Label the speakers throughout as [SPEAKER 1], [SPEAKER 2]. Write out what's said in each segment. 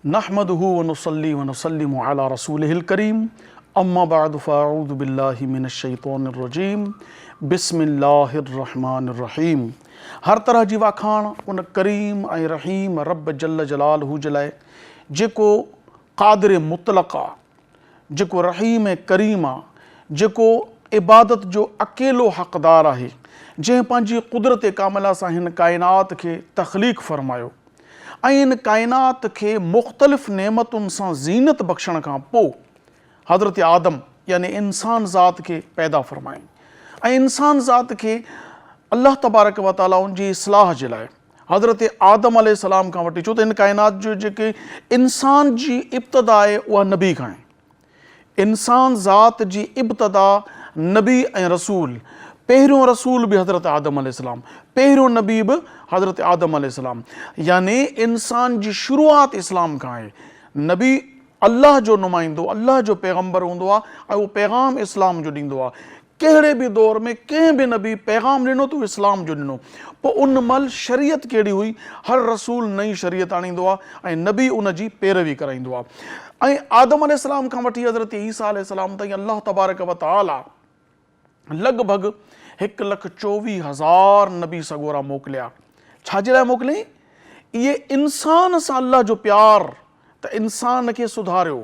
[SPEAKER 1] नहमदुहु व नुसल्ली व नुसल्लिमु अला रसूलिहिल करीम अम्मा बाद फ़अऊज़ु बिल्लाहि मिनश शैतानिर रजीम बिस्मिल्लाहिर रहमानिर रहीम। हर तरह जी वाखाण उन करीम ऐं रहीम रब जल्ल जलालहू जे लाइ जेको क़ादिर मुतलक़ आहे, जेको रहीम ऐं करीम आहे, जेको इबादत जो अकेलो हक़दार आहे, जंहिं पंहिंजी कुदरत कामिला सां हिन काइनात खे तख़लीक़ फ़रमायो ऐं इन काइनात खे मुख़्तलिफ़ नेमतुनि सां ज़ीनत बख़्शण खां पोइ हज़रत आदम यानी इंसान ज़ात खे पैदा फ़रमाई ऐं इंसान ज़ात खे अल्लाह तबारक व तआला उन जी इस्लाह जे लाइ हज़रत आदम अलैहिस्सलाम खां वठी, छो त इन काइनात जो जेके इंसान जी इब्तिदा आहे उहा नबी खां आहे। इंसान ज़ात जी इब्तिदा नबी ऐं रसूल, पहिरियों रसूल बि हज़रत आदम अलैहिस्सलाम, पहिरियों नबी बि हज़रत आदम अलैहिस्सलाम, यानी इंसान जी शुरूआत इस्लाम खां आहे। नबी अल्लाह जो नुमाइंदो, अल्लाह जो पैगम्बर हूंदो आहे ऐं उहो पैगाम इस्लाम जो ॾींदो आहे। कहिड़े बि दौर में कंहिं बि नबी पैगाम ॾिनो त इस्लाम जो ॾिनो। पोइ उन महिल शरीयत कहिड़ी हुई, हर रसूल नई शरीयत आणींदो आहे ऐं नबी उन जी पैरवी कराईंदो आहे। ऐं आदम अलैहिस्सलाम खां वठी हज़रत ईसा अलैहिस्सलाम ताईं अल्लाह तबारक व तआला लॻभॻि 1,24,000 नबी सॻोरा मोकिलिया। छाजे लाइ मोकिलियईं? इहे इंसान सां अल्लाह जो प्यार त इंसान खे सुधारियो,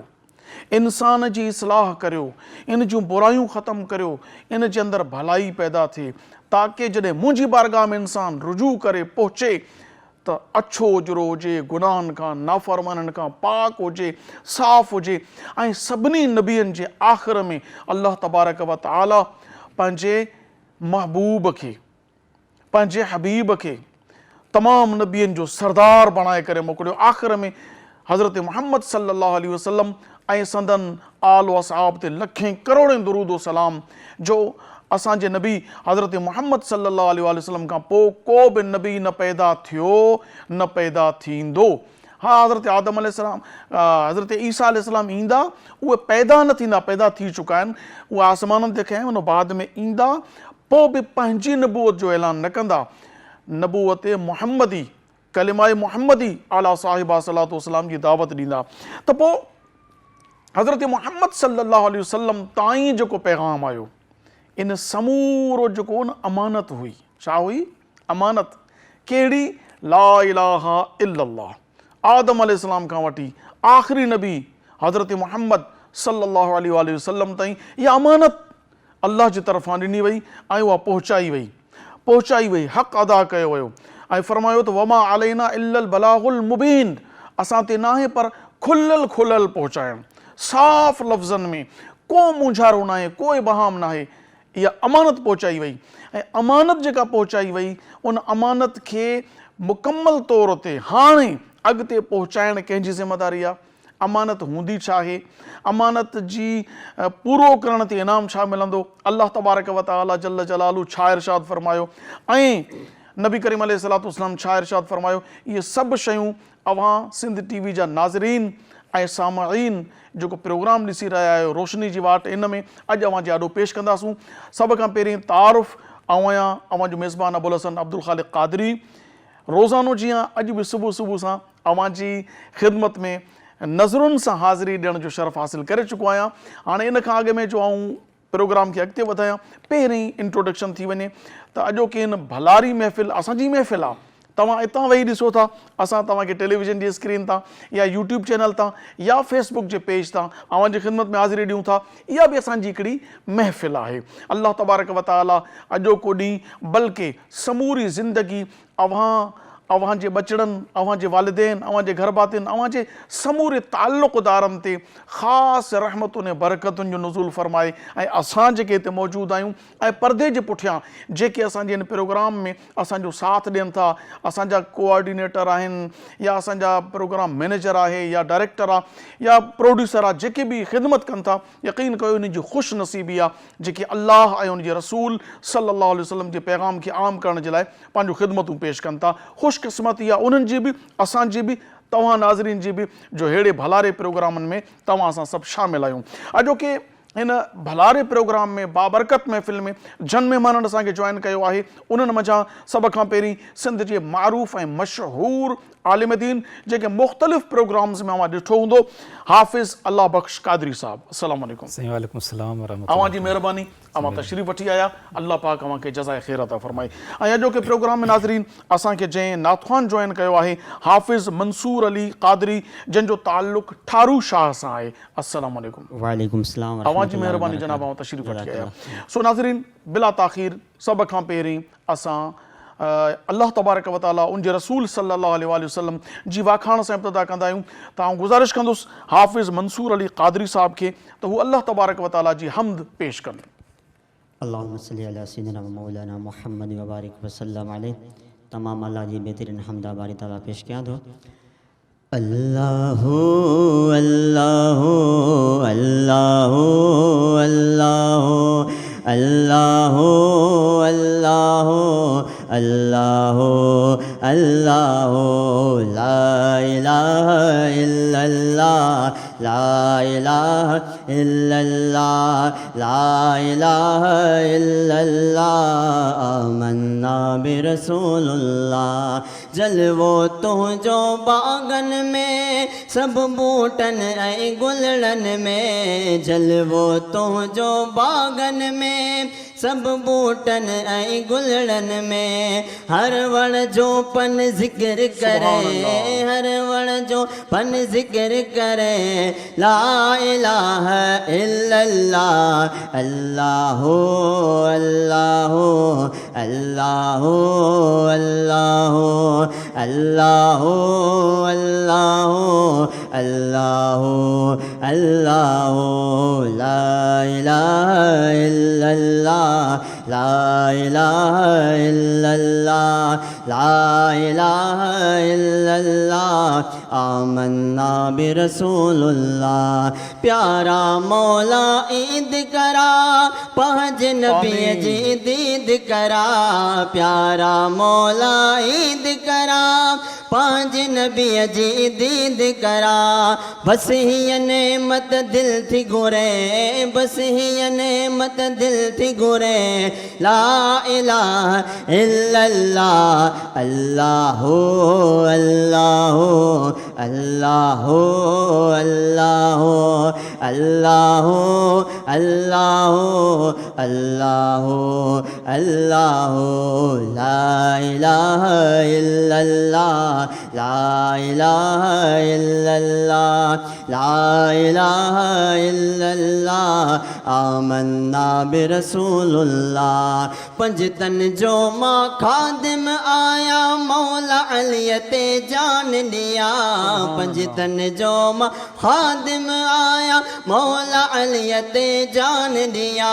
[SPEAKER 1] इंसान जी इस्लाह करियो, इन जूं बुरायूं ख़तमु करियो, इन जे अंदरि भलाई पैदा थिए, ताकी जॾहिं मुंहिंजी बारगाह में इंसान रुजू करे पहुचे त अछो उजरो हुजे, गुनाहनि खां, नाफ़रमाननि खां पाक हुजे, साफ़ हुजे। ऐं सभिनी नबियनि जे आख़िर में अल्लाह तबारक व तआला पंहिंजे महबूब खे, पंहिंजे हबीब खे तमामु नबियनि जो सरदार बणाए करे मोकिलियो। आख़िर में हज़रत मुहम्मद सल्लल्लाहु अलैहि वसल्लम ऐं संदन आल व असहाब ते लखें करोड़ें दुरूद व सलाम जो असांजे नबी हज़रत मुहम्मद सल्लल्लाहु अलैहि वसल्लम खां पोइ को बि नबी न पैदा थियो न पैदा थींदो। हा, हज़रत आदम अलैहिस्सलाम, हज़रत ईसा अलैहिस्सलाम ईंदा, उहे पैदा न थींदा, पैदा थी चुका आहिनि, उहे आसमाननि ते खैं उन बाद में ईंदा, पोइ बि पंहिंजी नबूअत जो ऐलान न कंदा। नबूअत मुहम्मदी, कलिमा मुहम्मदी आला साहिबा सलातो वसलाम जी दावत ॾींदा। त पोइ हज़रत मुहम्मद सल्लल्लाहु अलैहि वसल्लम ताईं जेको पैगाम आयो, इन समूरो जेको न अमानत हुई। छा हुई? अमानत। कहिड़ी? ला इलाहा इल्लल्लाह। आदम अलैहिस्सलाम खां वठी आख़िरी नबी हज़रत मुहम्मद सल्लल्लाहु अलैहि वसल्लम ताईं इहा अमानत अल्लाह जी तरफ़ां ॾिनी वई ऐं उहा पहुचाई वई, हक़ अदा कयो वियो ऐं फरमायो त वमा अलैना इल्लल बलागुल मुबीन, असां ते नाहे पर खुलियल पहुचाइणु, साफ़ लफ़्ज़नि में, को मुंझारो न आहे, कोई बहाम न आहे। इहा अमानत पहुचाई वई ऐं अमानत जेका पहुचाई वई, उन अमानत खे मुकमल तौर ते हाणे अॻिते पहुचाइणु कंहिंजी ज़िमेदारी आहे? अमानत हूंदी छा आहे? अमानत जी पूरो करण ते इनाम छा मिलंदो? अल्लाह तबारक व तआला जल्ल जलालहू छा इरशाद फ़रमायो ऐं नबी करीम अलैहिस्सलातु वस्सलाम छा इरशाद फ़रमायो? इहे सभु शयूं अवां सिंध टीवी जा नाज़रीन ऐं सामईन जेको प्रोग्राम ॾिसी रहिया आहियो रोशनी जी वाट, इन में अॼु अवां जे आॾो पेश कंदासूं। सभ खां पहिरीं तारुफ़, आउं आहियां अवां जो मेज़बान अबुल हसन अब्दुल ख़ालिक़ क़ादरी। रोज़ानो जीअं अॼु बि सुबुह सां अवां जी ख़िदमत में नज़रुनि सां हाज़िरी ॾियण जो शरफ़ हासिल करे चुको आहियां। हाणे इन खां अॻु में जो आऊं प्रोग्राम खे अॻिते वधायां, पहिरीं इंट्रोडक्शन थी वञे त अॼोकी हिन भलारी महफ़िल असांजी महफ़िल आहे। तव्हां हितां वेही ॾिसो था, असां तव्हांखे टेलीविज़न जी स्क्रीन तां या यूट्यूब चैनल तां या फेसबुक जे पेज तां अवां जी ख़िदमत में हाज़िरी ॾियूं था। इहा बि असांजी हिकिड़ी महफ़िल आहे। अल्लाह तबारक व तआला अॼोको ॾींहुं बल्कि समूरी ज़िंदगी अव्हां जे बचड़नि, अव्हां जे वालिदैन, अव्हां जे घर भातियुनि, अव्हां जे समूरे ताल्लुक़दारनि ते ख़ासि रहमतुनि ऐं बरकतुनि जो नुज़ूल फ़रमाए ऐं असां जेके हिते मौजूदु आहियूं ऐं परदे जे पुठियां जेके असांजे हिन प्रोग्राम में असांजो साथ ॾियनि था, असांजा कोऑर्डिनेटर आहिनि या असांजा प्रोग्राम मैनेजर आहे या डायरेक्टर आहे या प्रोड्यूसर आहे, जेके बि ख़िदमत कनि था, यकीन कयो इन जी ख़ुशि नसीबी आहे जेके अल्लाह ऐं उन जे रसूल सल्लल्लाहु अलैहि वसल्लम जे पैगाम खे आम करण जे लाइ पंहिंजो ख़िदमतूं पेश कनि था। ख़ुशकिस्मती आहे उन्हनि जी बि, असांजी बि, तव्हां नाज़रीन जी बि जो अहिड़े भलारे प्रोग्रामनि में तव्हां असां सभु शामिल आहियूं। अॼोके इन भलारे प्रोग्राम में बाबरकत महफ़िल में जन महिमान असांखे जॉइन कयो आहे। उन्हनि मज़ा सभ खां पहिरीं सिंध जे मारूफ़ ऐं मशहूर आलिम दीन जेके मुख़्तलिफ़ प्रोग्राम्स में अवां ॾिठो हूंदो, हाफ़िज़ अल्लाह बख़्श क़ादरी साहब, अस्सलाम वालेकुम।
[SPEAKER 2] वालेकुम सलाम व रहमतुल्लाह।
[SPEAKER 1] अवां जी महिरबानी, अवां तशरीफ़ वठी आया, अल्लाह पाक अवां खे जज़ाए ख़ैर अता फ़रमाए। ऐं अॼोके प्रोग्राम में नाज़रीन असांखे जंहिं नातख़्वान जॉइन कयो आहे हाफ़िज़ मंसूर अली क़ादरी, जंहिंजो ताल्लुक़ ठारू शाह सां आहे। अस्सलाम वालेकुम।
[SPEAKER 3] वालेकुम सलाम।
[SPEAKER 1] अवां जी महिरबानी जनाब, अवां तशरीफ़ वठी आया। सो नाज़रीन, बिला ताख़ीर सभ खां पहिरीं असां अल्लाह तबारक व तआला उन जे रसूल सल्लल्लाहु अलैहि वसल्लम जी वाखाण सां इब्तिदा कंदा आहियूं। त आउं गुज़ारिश कंदुसि हाफ़िज़ मंसूर अली क़ादरी साहब खे त हू अल्लाह तबारक व तआला जी हम्द पेश कनि।
[SPEAKER 3] अल्लाहुम्मा सल्ली अला सय्यिदिना व मौलाना मुहम्मद व बारिक व सल्लम अलैहि। तमाम अल्लाह जी बेहतरीन हम्द बारी ताला पेश किया दो। अल्लाहु अल्लाहु अल्लाहु अल्लाहु अल्लाहु अल्लाहु अल्लाहु अल्लाहु ला इलाहा इल्लल्लाह ला इलाहा इल्लल्लाह ला इलाहा इल्लल्लाह आमन्ना बिरसूलुल्लाह। जलवो तुंहिंजो बागन में सब बूटन ऐं गुलड़न में, जलवो तुंहिंजो बागन में सब बूटन ऐं गुलड़न में, हर वण जो पन ज़िक्र करे, हर वण जो पन ज़िक्र करे, ला इलाहा इल्लल्लाह अल्लाहु अल्लाहु अल्लाहु अल्लाहु अल्लाहु अल्लाहु अल्लाहु अल्लाहु ला इलाहा इल्लल्लाह ला इलाहा इल्लल्लाह ला इलाहा इल्लल्लाह आमन्ना बिरसूलुल्लाह। प्यारा मौला ईद करा पंहिंज नबी जी दीद करा, प्यारा मौला ईद करा पंहिंज नबी जी दीद करा, बस हीअ नेमत दिल थी घुरे, बस हीअ नेमत दिल थी घुरे, ला इलाहा इल्लल्लाह अल्लाहु अल्लाहु अल्लाहु अल्लाहु अल्लाहु अल्लाहु अल्लाहु अल्लाहु ला इलाहा इल्लल्लाह ला इलाहा इल्लल्लाह ला इलाहा इल्लल्लाह आमन्ना बिरसूलुल्लाह। पंजतन जो मां खादिम आया मौला अलीअ ते जान दिया, पंजतन जो मां खादिम आया मौला अलीअ ते जान दिया,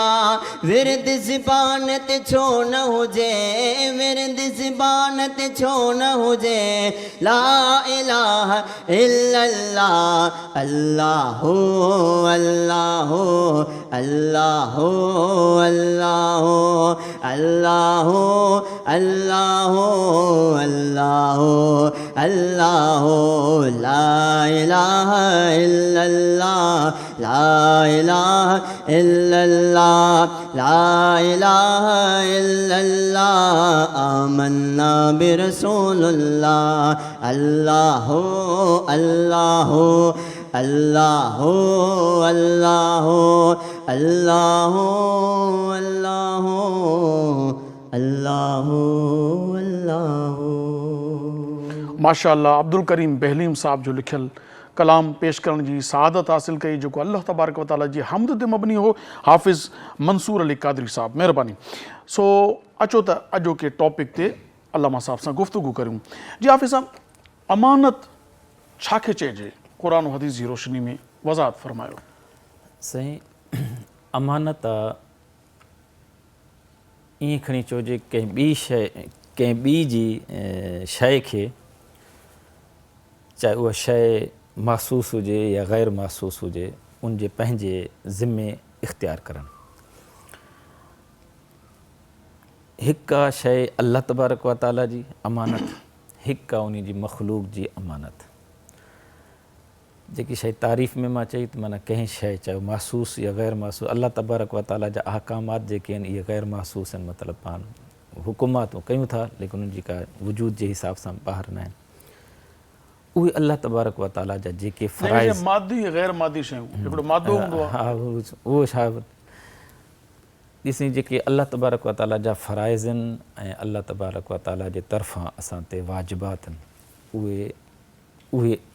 [SPEAKER 3] विरद ज़बान ते छो न हुजे, विरद ज़बान ते छो न हुजे, ला इलाहा इल्लल्लाह अल्लाहु अल्लाहु अल्लाहु अल्लाहु अल्लाहु अल्लाहु अल्लाहु अल्लाहु ला इलाहा इल्लल्लाह ला इलाहा इल्लल्लाह ला इलाहा इल्लल्लाह आमन्ना बिरसूलुल्लाह। अल्लाहु अल्लाहु अल्लाहु अल्लाहु अल्लाहु अल्लाहु अल्लाहु अल्लाहु।
[SPEAKER 1] माशाअल्लाह अब्दुल करीम बहलीम साहब जो लिखियल कलाम पेश करण जी सआदत हासिल कई, जेको अल्लाह तबारक व तआला जी हम्द ते मबनी हो। हाफ़िज़ मंसूर अली क़ादरी साहब, महिरबानी। सो अचो त अॼोके टॉपिक ते अल्लामा साहब सां गुफ्तगू करूं। जी हाफ़िज़ साहब, अमानत छाखे चइजे क़ुरान हदीस जी रोशनी में वज़ाहत फरमायो।
[SPEAKER 2] सही अमानत ईअं खणी चइजे कंहिं ॿी शइ, कंहिं ॿी जी शइ खे, चाहे उहा शइ महसूस हुजे या ग़ैर महसूस हुजे, उन जे पंहिंजे ज़िम्मे इख़्तियार करणु। हिकु आहे शइ अल्लाह तबारक व तआला जी अमानत, हिकु आहे उन जी मख़लूक जी अमानत। जेकी शइ तारीफ़ में मां चई त माना कंहिं शइ चयो महसूस या ग़ैर महसूस, अल्लाह तबारक व ताला जा अहकामात जेके आहिनि इहे ग़ैर महसूस आहिनि, मतिलबु पाण हुकुमात कयूं था लेकिन उनजी का वजूद जे हिसाब सां ॿाहिरि न आहिनि। उहे अल्लाह तबारक व ताला जा जेके फ़राइज़
[SPEAKER 1] मादी गैर मादी शयूं, हिकिड़ो मादो हूंदो आहे,
[SPEAKER 2] हा उहो छा ॾिसी जेके अल्लाह तबारक व ताला जा फ़राइज़ आहिनि ऐं अल्लाह तबारक व ताला जे तरफ़ां असां ते वाजिबात आहिनि,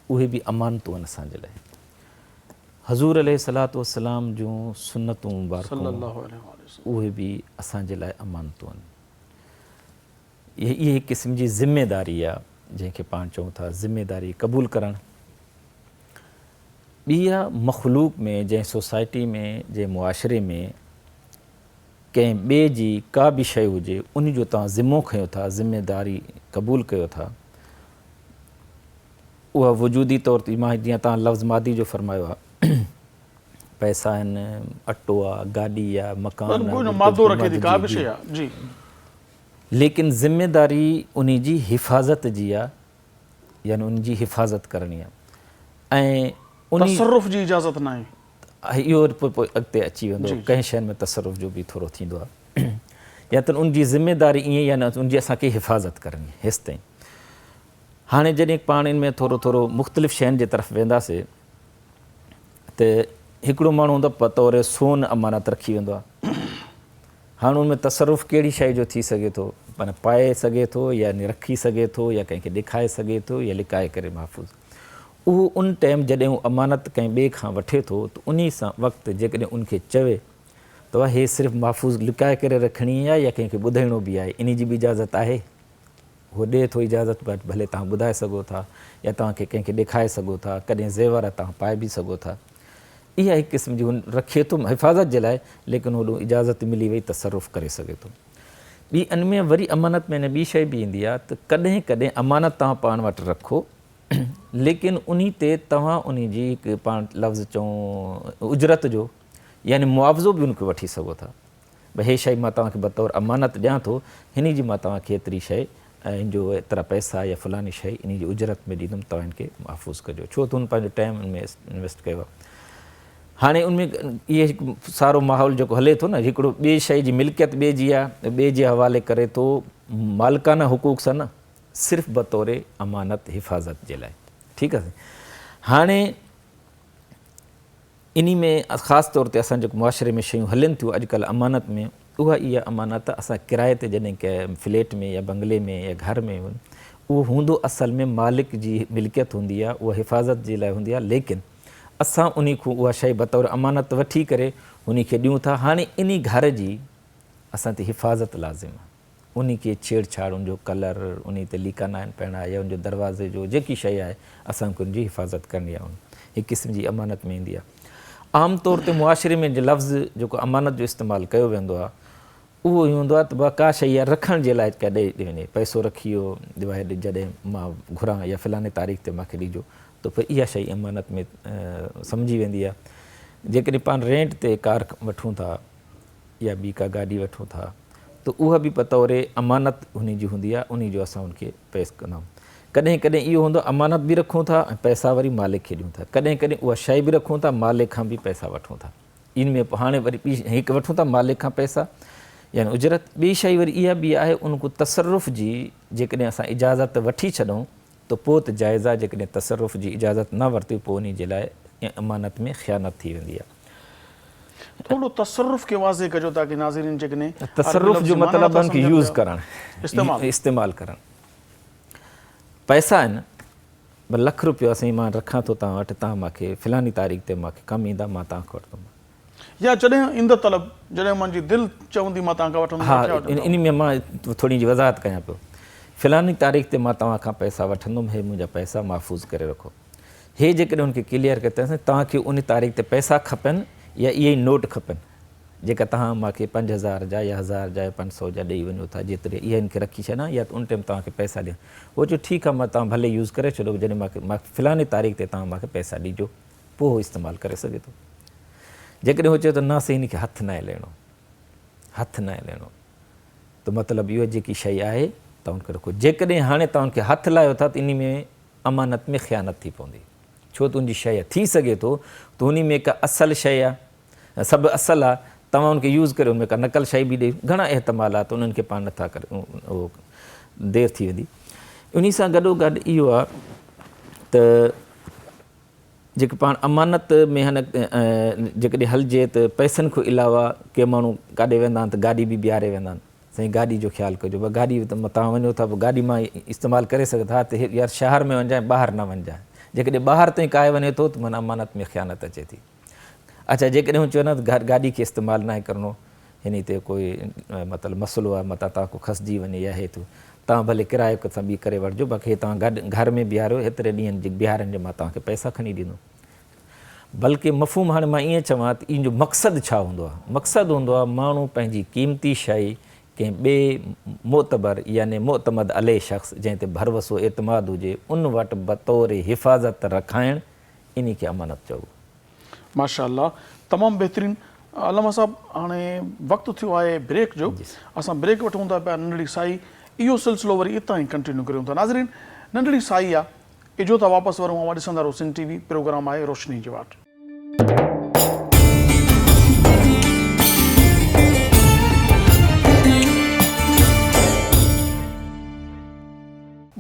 [SPEAKER 2] उहे बि अमानतूं आहिनि असांजे लाइ। हज़ूर अलैहिस्सलातु वस्सलाम जूं सुन्नतूं मुबारकूं
[SPEAKER 1] सल्लल्लाहु अलैहि वसल्लम,
[SPEAKER 2] उहे बि असांजे लाइ अमानतूं आहिनि। इहे हिकु क़िस्म जी ज़िमेदारी आहे जंहिंखे पाण चऊं था ज़िमेदारी क़बूल करणु। ॿी आहे मख़लूक़ में, जंहिं सोसाइटी में, जंहिं मुआशिरे में कंहिं ॿिए जी का बि शइ हुजे उन जो तव्हां ज़िमो खयो था, ज़िमेदारी क़बूल कयो था, उहा वजूदी तौर ते मां जीअं तव्हां लफ़्ज़ मादी जो फरमायो आहे, पैसा आहिनि, अटो आहे, गाॾी आहे, मकान आहे,
[SPEAKER 1] मादो रखे थी का बि शइ आहे जी,
[SPEAKER 2] लेकिन ज़िमेदारी उन जी हिफ़ाज़त जी आहे, यानी उन जी हिफ़ाज़त करणी आहे ऐं उन
[SPEAKER 1] तसरुफ़ जी इजाज़त न आहे।
[SPEAKER 2] इहो पोइ अॻिते अची वेंदो, कंहिं शयुनि में तसरुफ़ जो बि थोरो थींदो आहे, या त उन जी ज़िमेदारी ईअं या न उन जी असांखे हिफ़ाज़त करणी आहे हेसि ताईं। हाणे जॾहिं पाण इन में थोरो थोरो मुख़्तलिफ़ शयुनि जे तरफ़ वेंदासीं त हिकिड़ो माण्हू हूंदो बतौर सोन अमानत रखी वेंदो आहे। हाणे उनमें तसरुफ़ कहिड़ी शइ जो थी सघे थो, माना पाए सघे थो या रखी सघे थो या कंहिंखे ॾेखारे सघे थो या लिकाए करे महफ़ूज़। उहो उन टाइम जॾहिं हू अमानत कंहिं ॿिए खां वठे थो त उन सां वक़्तु जेकॾहिं उनखे चवे त हे सिर्फ़ु महफ़ूज़ लिकाए करे रखणी आहे या कंहिंखे ॿुधाइणो बि आहे, इन जी बि इजाज़त आहे, उहो ॾिए थो इजाज़त, भले तव्हां ॿुधाए सघो था या तव्हांखे कंहिंखे ॾेखारे सघो था, कॾहिं ज़ेवर तव्हां पाए बि सघो था। इहा हिकु क़िस्म जी हुन रखे थो हिफ़ाज़त जे लाइ, लेकिन होॾो इजाज़त मिली वई तसरुफ़ करे सघे थो। ॿी इन में वरी अमानत में ॿी शइ बि ईंदी आहे त कॾहिं कॾहिं अमानत तव्हां पाण वटि रखो, लेकिन उन ते तव्हां उन जी हिकु पाण लफ़्ज़ चऊं उजरत जो यानी मुआवज़ो बि उनखे वठी सघो था। भई हे शइ मां तव्हांखे बतौर अमानत ॾियां थो, हिन जी मां तव्हांखे एतिरी शइ ऐं जो एतिरा पैसा या फलानी शइ इन जी उजरत में ॾींदुमि, तव्हां इनखे महफ़ूज़ कजो, छो त हुन पंहिंजो टाइम उनमें इन्वेस्ट कयो आहे। हाणे उनमें इहे हिकु सारो माहौल जेको हले थो न, हिकिड़ो ॿिए शइ जी मिल्कियत ॿिए जी आहे, ॿिए जे हवाले करे थो मालिकाना हुकूक सां न, सिर्फ़ु बतौर अमानत हिफ़ाज़त जे लाइ। ठीकु आहे। हाणे इन में ख़ासि तौर ते असां जेको मुआशिरे में शयूं हलनि थियूं अॼुकल्ह अमानत में, उहा इहा अमानत असां किराए ते जॾहिं कंहिं फ्लैट में या बंगले में या घर में उहो हूंदो असल में मालिक जी मिल्कियत हूंदी आहे, उहा हिफ़ाज़त जे लाइ हूंदी आहे, लेकिन असां उन खां उहा शइ बतौर अमानत वठी करे उन खे ॾियूं था। हाणे इन घर जी असां ते हिफ़ाज़त लाज़िम आहे, उन खे छेड़छाड़, उनजो कलर, उन ते लीका न आहिनि पहिरियां या उनजो दरवाज़े जो जेकी शइ आहे असांखे उनजी हिफ़ाज़त करणी आहे, हिकु क़िस्म जी अमानत में ईंदी आहे। आम तौर ते मुआशिरे में जो लफ़्ज़ जेको अमानत जो इस्तेमालु कयो वेंदो आहे उहो ई हूंदो आहे त का शइ आहे रखण जे लाइ का ॾेई वञे, पैसो रखी वियो जॾहिं मां घुरां या फलाणे तारीख़ ते मूंखे ॾिजो, त पोइ इहा शइ अमानत में सम्झी वेंदी आहे। जेकॾहिं पाण रेंट ते कार वठूं था या ॿी का गाॾी वठूं था त उहा बि बतौर अमानत उन जी हूंदी आहे, उन जो असां उनखे पेश कंदा आहियूं। कॾहिं कॾहिं इहो हूंदो अमानत बि रखूं था ऐं पैसा वरी मालिक खे ॾियूं था, कॾहिं कॾहिं उहा शइ बि रखूं था मालिक खां बि पैसा वठूं था। इन में हाणे वरी ॿी हिकु वठूं था मालिक खां पैसा यानी उजरत, ॿी शइ वरी इहा बि आहे उनखां तसरुफ़ जी जेकॾहिं असां इजाज़त वठी छॾूं त पोइ त जाइज़ आहे, जेकॾहिं तसरुफ़ जी इजाज़त न वरिती पोइ उन जे लाइ अमानत में ख़यानत थी वेंदी आहे।
[SPEAKER 1] थोड़ो तसरुफ़ खे वाज़े कजो ताकि नाज़रीन जेकॾहिं
[SPEAKER 2] तसरुफ़ जो मतिलबु उनखे यूज़ करणु, इस्तेमालु करणु। पैसा आहिनि, भई ₹1,00,000 असां मां रखां थो तव्हां वटि, तव्हां मूंखे फलानी तारीख़ ते मूंखे कमु ईंदा, मां तव्हांखे वठंदुमि,
[SPEAKER 1] या जॾहिं ईंदो तलब, जॾहिं मुंहिंजी दिलि चवंदी मां तव्हांखां वठंदुमि।
[SPEAKER 2] हा, इन में मां थोरी जी वज़ाहत कयां पियो, फलानी तारीख़ ते मां तव्हां खां पैसा वठंदुमि, हे मुंहिंजा पैसा महफ़ूज़ करे रखो। हे जेकॾहिं उनखे क्लियर कयो तव्हांखे उन तारीख़ ते पैसा खपनि या इहे ई नोट खपनि जेका तव्हां मूंखे 5,000 जा या 1,000 जा या 500 जा ॾेई वञो था, जेतिरे इहे इनखे रखी छॾां या त उन टाइम तव्हांखे पैसा ॾियां। उहो चयो ठीकु आहे, मां तव्हां भले यूज़ करे छॾो, जॾहिं मूंखे फलाणे तारीख़ ते तव्हां मूंखे पैसा ॾिजो, पोइ उहो इस्तेमालु करे सघे थो। जेकॾहिं उहो चयो त न साईं हिनखे हथु न लहिणो, हथु न लहिणो, त मतिलबु इहो जेकी शइ आहे तव्हां उनखे रखो। जेकॾहिं हाणे तव्हां उनखे हथु लाहियो था त इन में अमानत में ख़यानत थी पवंदी, छो त उनजी शइ थी सघे थो त उन में का असल शइ आहे, सभु असल आहे, तव्हां उनखे यूज़ करे उनमें का नकल शइ बि ॾेई, घणा एहतमाल आहे त उन्हनि खे पाण नथा करे, उहो देरि थी वेंदी। उन सां गॾोगॾु इहो आहे त जेके पाण अमानत में जेकॾहिं हलिजे त पैसनि खां अलावा के माण्हू काॾे वेंदा आहिनि त गाॾी बि बीहारे वेंदा आहिनि, साईं गाॾी जो ख़्यालु कजो, भई गाॾी तव्हां वञो था पोइ गाॾी मां इस्तेमालु करे सघो था त यार शहर में वञिजांइ, ॿाहिरि न वञिजांइ, जेकॾहिं ॿाहिरि ताईं काए वञे थो त माना अमानत में ख़यानत अचे थी। अच्छा, जेकॾहिं हू चवंदा त गाॾी खे इस्तेमालु न आहे करिणो, हिन ते कोई मतिलबु मसइलो आहे, मथां तव्हां को खसिजी वञे या हेठि, तव्हां भले किराए सां ॿी करे वठिजो, बाक़ी तव्हां घर में बीहारियो, हेतिरे ॾींहंनि जे बीहारनि जे मां तव्हांखे पैसा खणी ॾींदुमि। बल्कि मफ़हूम हाणे मां ईअं चवां त इन जो मक़सदु छा हूंदो आहे? मक़सदु हूंदो आहे माण्हू पंहिंजी क़ीमती शइ कंहिं ॿिए मोतबर यानी मोतमद अले शख़्स जंहिं ते भरवसो एतमाद हुजे उन वटि बतौर हिफ़ाज़त रखाइण, इन खे अमानत चओ।
[SPEAKER 1] माशाअल्लाह, तमामु बहितरीनु। अलामा साहब, हाणे वक़्तु थियो आहे ब्रेक जो, असां ब्रेक वठूं था पिया, नंढड़ी साई, इहो सिलसिलो वरी इतां ई कंटिन्यू करियूं था। नाज़रीन, नंढड़ी साई आहे, इजो था वापसि वरूं, ॾिसंदा रहो सिंध TV, प्रोग्राम आहे रोशनी जी वाट।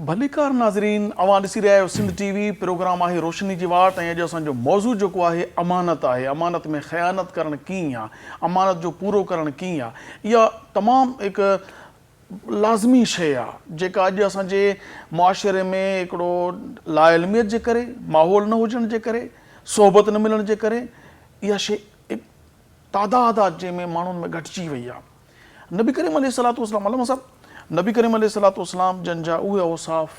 [SPEAKER 1] भलीकार नाज़रीन, अवां ॾिसी रहिया आहियो सिंध TV, प्रोग्राम आहे रोशनी जी वाट, ऐं अॼु असांजो मौज़ू जेको आहे अमानत आहे। अमानत में ख़यानत करणु कीअं आहे, अमानत जो पूरो करणु कीअं आहे, इहा तमामु हिकु लाज़मी शइ आहे जेका अॼु असांजे मुआशिरे में हिकिड़ो लाइल्मियत जे करे, माहौल न हुजण जे करे, सोहबत न मिलण जे करे, इहा शइ तादाद आहे जंहिंमें माण्हुनि में घटिजी वई आहे। नबी करीम अलैहिस्सलातु वस्सलाम, अलामा साहब, नबी करीम अलैहिस्सलातु वस्सलाम जन जा उहे औसाफ़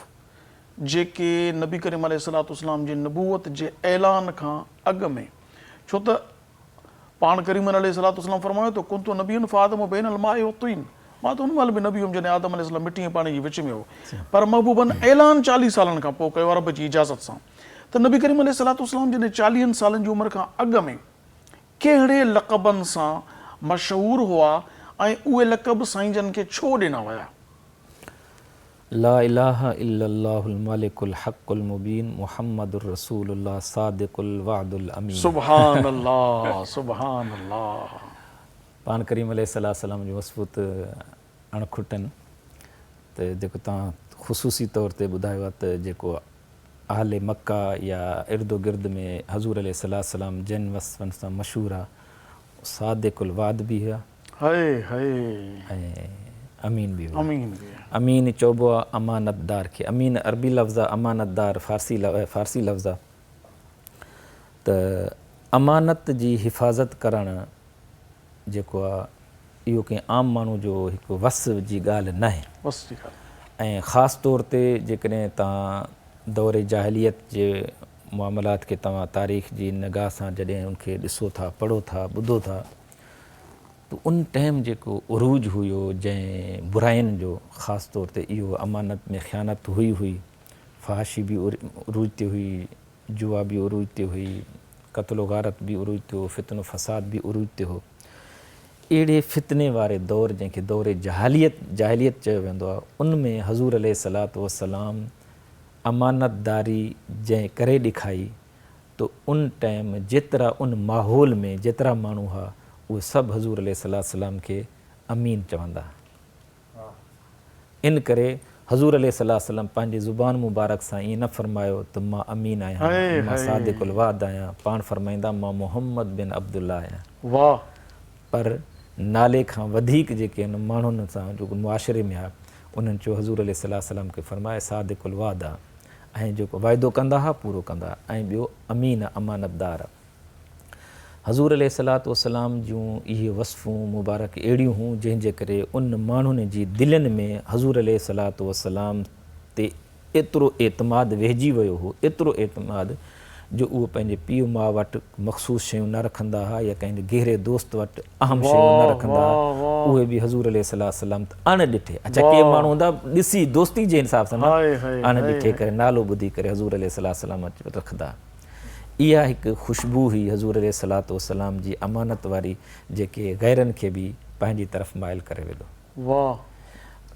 [SPEAKER 1] जेके नबी करीम अलैहिस्सलातु वस्सलाम जी नबूवत जे ऐलान खां अॻु में, छो त पाण करीम अलैहिस्सलातु वस्सलाम फरमायो त कुंतु नबियुन फ़आदमु बैनल माइ वत्तीन, मां त हुन महिल बि नबी हुयुमि जॾहिं आदम अलैहिस्सलाम मिटी ऐं पाणी जे विच में हो, पर महबूबन ऐलान 40 सालनि खां पोइ कयो रब जी इजाज़त सां। त नबी करीम अलैहिस्सलातु वस्सलाम जॾहिं 40 सालनि जी उमिरि खां अॻु में कहिड़े लक़बनि सां मशहूरु हुआ ऐं उहे लक़ब साईं जन खे छो ॾिना विया?
[SPEAKER 2] ला इलाहा इल्लल्लाहुल मालिकुल हक़्क़ुल मुबीन मुहम्मदुर रसूलुल्लाह सादिकुल वअदुल अमीन। सुभान अल्लाह, सुभान अल्लाह। पान करीम अलैहिस्सलाम जो वसफ़ूत अणखुटनि त जेको तव्हां ख़ुसूसी तौर ते ॿुधायो आहे त जेको अहले मक्का या इर्दो गिर्द में हज़ूर अलैहिस्सलाम जिन वसफ़नि सां मशहूरु आहे, सादिकुल वाद बि हुआ ऐं अमीन बि हुआ। अमीन चइबो आहे अमानतदार खे। अमीन अरबी लफ़्ज़ आहे, अमानतदार फ़ारसी लफ़्ज़ आहे। त अमानत जी हिफ़ाज़त करणु जेको आहे इहो कंहिं आम माण्हू जो हिकु वस जी ॻाल्हि न आहे। ऐं ख़ासि तौर ते जेकॾहिं तव्हां दौरे जाहिलियत जे मामलात खे तव्हां तारीख़ जी निगाह सां जॾहिं उनखे ॾिसो था, पढ़ो था, ॿुधो था, त उन टाइम जेको उरूज हुयो जंहिं बुराइनि जो, ख़ासि तौर ते इहो अमानत में ख़यानत हुई, फ़हाशी बि उरूज ते हुई, जुआ बि उरूज ते हुई, क़त्ल गारत बि उरूज ते हो, फितनो फ़साद बि उरूज ते हो। अहिड़े फितने वारे दौर जंहिंखे दौरे जाहिलियत चयो वेंदो आहे, उन में हज़ूर अलैहिस्सलातु वस्सलाम अमानतदारी जंहिं करे ॾेखारी, त उन टाइम जेतिरा उन माहौल में जेतिरा माण्हू हुआ उहे सभु हज़ूर अलैहिस्सलाम खे अमीन चवंदा। इन करे हज़ूर अलैहिस्सलाम पंहिंजी ज़ुबान मुबारक सां ईअं न फरमायो त मां अमीन आहियां, मां सादिकुल वाद आहियां, पाण फरमाईंदा मां मोहम्मद बिन अब्दुल्ला आहियां। वाह! पर नाले खां वधीक जेके आहिनि माण्हुनि सां जेको मुआशिरे में आहे उन्हनि चयो हज़ूर अलैहिस्सलाम खे फरमाए सादिकुल वाद आहे, ऐं जेको वाइदो कंदा हुआ पूरो कंदा, ऐं ॿियो अमीन अमानतदार। हज़ूर अलैहिस्सलातु वस्सलाम जूं इहे वसफ़ूं मुबारक अहिड़ियूं हुयूं जंहिंजे करे उन माण्हुनि जी दिलनि में हज़ूर अलैहिस्सलातु वस्सलाम ते एतिरो एतमाद वेहिजी वियो हो, एतिरो एतमाद जो उहो पंहिंजे पीउ माउ वटि मख़सूस शयूं न रखंदा हुआ या कंहिं गहरे दोस्त वटि अहम शयूं न रखंदा हुआ, उहे बि हज़ूर अलैहिस्सलाम अणॾिठे। अच्छा, के माण्हू हूंदा ॾिसी दोस्ती जे हिसाब सां अणॾिठे करे नालो ॿुधी करे हज़ूर अलैहिस्सलाम रखंदा। इहा हिकु ख़ुशबू हुई हज़ूर अलैहिस्सलातु वस्सलाम जी अमानत वारी, जेके गैरनि खे बि पंहिंजी तरफ़ माइल करे वेंदो। वाह!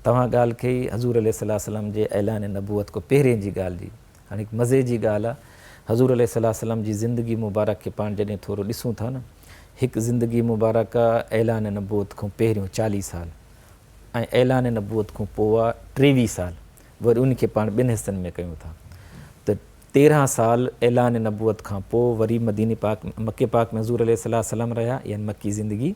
[SPEAKER 2] तव्हां ॻाल्हि कई हज़ूर अलैहिस्सलाम जे ऐलान नबूवत को पहिरें जी ॻाल्हि जी। हाणे हिकु मज़े जी ॻाल्हि आहे हज़ूर अलैहिस्सलाम जी ज़िंदगी मुबारक खे पाण जॾहिं थोरो ॾिसूं था न, हिकु ज़िंदगी मुबारक ऐलान नबूअत खां पहिरियों 40 साल ऐं ऐलान नबूअत खां पोइ 23 साल, वरी उनखे पाण ॿिनि हिसनि में कयूं था। त 13 साल ऐलान नबूअत खां पोइ वरी मदीने पाक मके पाक में हज़ूर अलैहिस्सलाम रहिया, यानी मकी ज़िंदगी,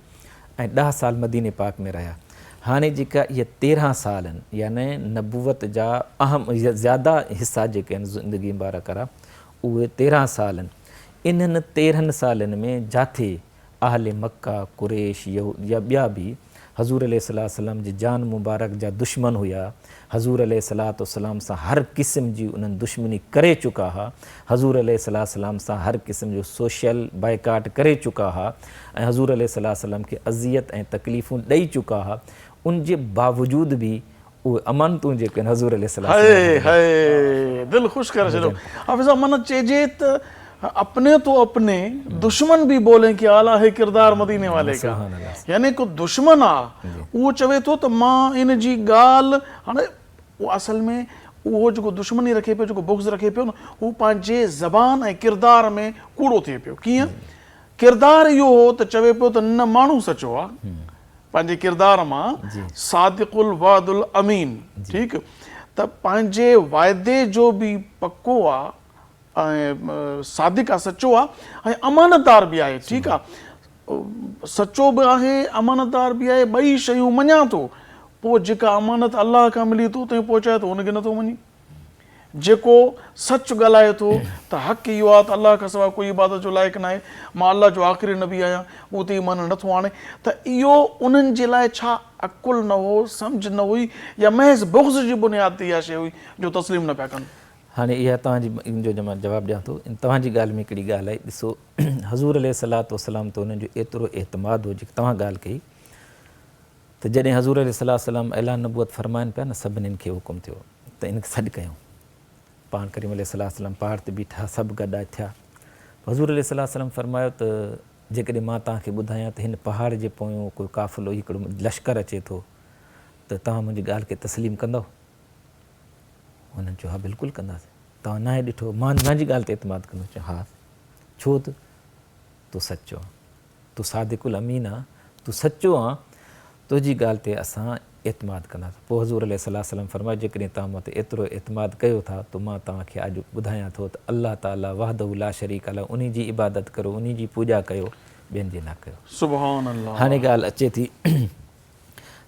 [SPEAKER 2] ऐं 10 साल मदीने पाक में रहिया। हाणे जेका इहे 13 साल आहिनि, यानी नबूवत जा अहम ज़्यादा हिसा जेके आहिनि ज़िंदगी मुबारक वारा, उहे 13 साल आहिनि। इन्हनि 13 सालनि में जाथे अहले मक्का, कुरैश या ॿिया बि हज़ूर अलैहिस्सलाम जी जान मुबारक जा दुश्मन हुया, हज़ूर अलैहिस्सलाम सां हर क़िस्म जी उन्हनि दुश्मनी करे चुका हुआ, हज़ूर अलैहिस्सलाम सां हर क़िस्म जो सोशल बाइकाट करे चुका हुआ ऐं हज़ूर अलैहिस्सलाम खे अज़ियत ऐं तकलीफ़ूं ॾेई चुका हुआ। उन जे बावजूद बि उहे अमानतूं जेके आहिनि हज़ूर अलैहिस्सलाम
[SPEAKER 1] दिल खुश करे छॾियो। हाफ़िज़ साहब, माना चइजे त अपने तो अपने दुश्मन भी बोले कि आला है किरदार मदीने वाले का, यानी को दुश्मन आ वो चवे तो मां इन जी ॻाल्हि, हाणे वो असल में उहो जेको दुश्मनी रखे पियो, जेको बुग़्ज़ रखे पियो न, उहो पंहिंजे ज़बान ऐं किरदार में कूड़ो थिए पियो। कीअं? किरदार इहो हो त चवे पियो त न माण्हू सचो आहे, पंहिंजे किरदार मां सादिकुल वादुल अमीन, ठीकु, त पंहिंजे वाइदे जो बि पको आहे ऐं सादिक आहे, सचो आहे ऐं अमानतदार बि आहे, ठीकु आहे, सचो बि आहे अमानतदार बि आहे, ॿई शयूं मञा थो। पोइ जेका अमानत अलाह खां मिली थो ताईं पहुचाए थो, हुनखे नथो मञे। जेको सच ॻाल्हाए थो त हक़ इहो आहे त अलाह खां सवाइ कोई इबादत जो लाइक़ु न आहे, मां अलाह जो आख़िरी नबी आहियां, उहो त ईमान नथो आणे, त इहो उन्हनि जे लाइ छा अकुल न हो, सम्झ न हुई, या महज़ बुग़्ज़ जी बुनियाद ते इहा शइ हुई जो तस्लीम न पिया कनि?
[SPEAKER 2] हाणे इहा तव्हांजी जो मां जवाबु ॾियां थो, तव्हांजी ॻाल्हि में हिकिड़ी ॻाल्हि आहे। ॾिसो, हज़ूर अलैहिस्सलाम त उन्हनि जो एतिरो एतमाद हो, जेकी तव्हां ॻाल्हि कई, त जॾहिं हज़ूर अलैहिस्सलाम ऐलान नबूअत फरमाइनि पिया न, सभिनीनि खे हुकुम थियो त इनखे सॾु कयूं। पाण करीम अलैहिस्सलाम पहाड़ ते बीठा, सभु गॾु थिया। हज़ूर अलैहिस्सलाम फरमायो त जेकॾहिं मां तव्हांखे ॿुधायां त हिन पहाड़ जे पोयों कोई काफ़िलो, हिकिड़ो लश्कर अचे थो, त तव्हां मुंहिंजी ॻाल्हि खे तस्लीम कंदव? हुननि चयो हा बिल्कुलु कंदासीं। तव्हां नाहे ॾिठो, मां मुंहिंजी ॻाल्हि ते एतमाद कंदो? चयो हा। छो त तूं सचो आहे, तूं सादिकुल अमीन आहे, तूं सचो आहे, तुंहिंजी ॻाल्हि ते असां एतमाद कंदासीं। पोइ हज़ूर अलैहिस्सलाम फरमायो जेकॾहिं तव्हां मूं ते एतिरो एतमाद कयो था त मां तव्हांखे अॼु ॿुधायां थो त अलाह ताला वहदहू ला शरीक ला, उन जी इबादत करो, उन जी पूॼा कयो, ॿियनि जी न कयो।
[SPEAKER 1] सुभान अल्लाह।
[SPEAKER 2] हाणे ॻाल्हि अचे थी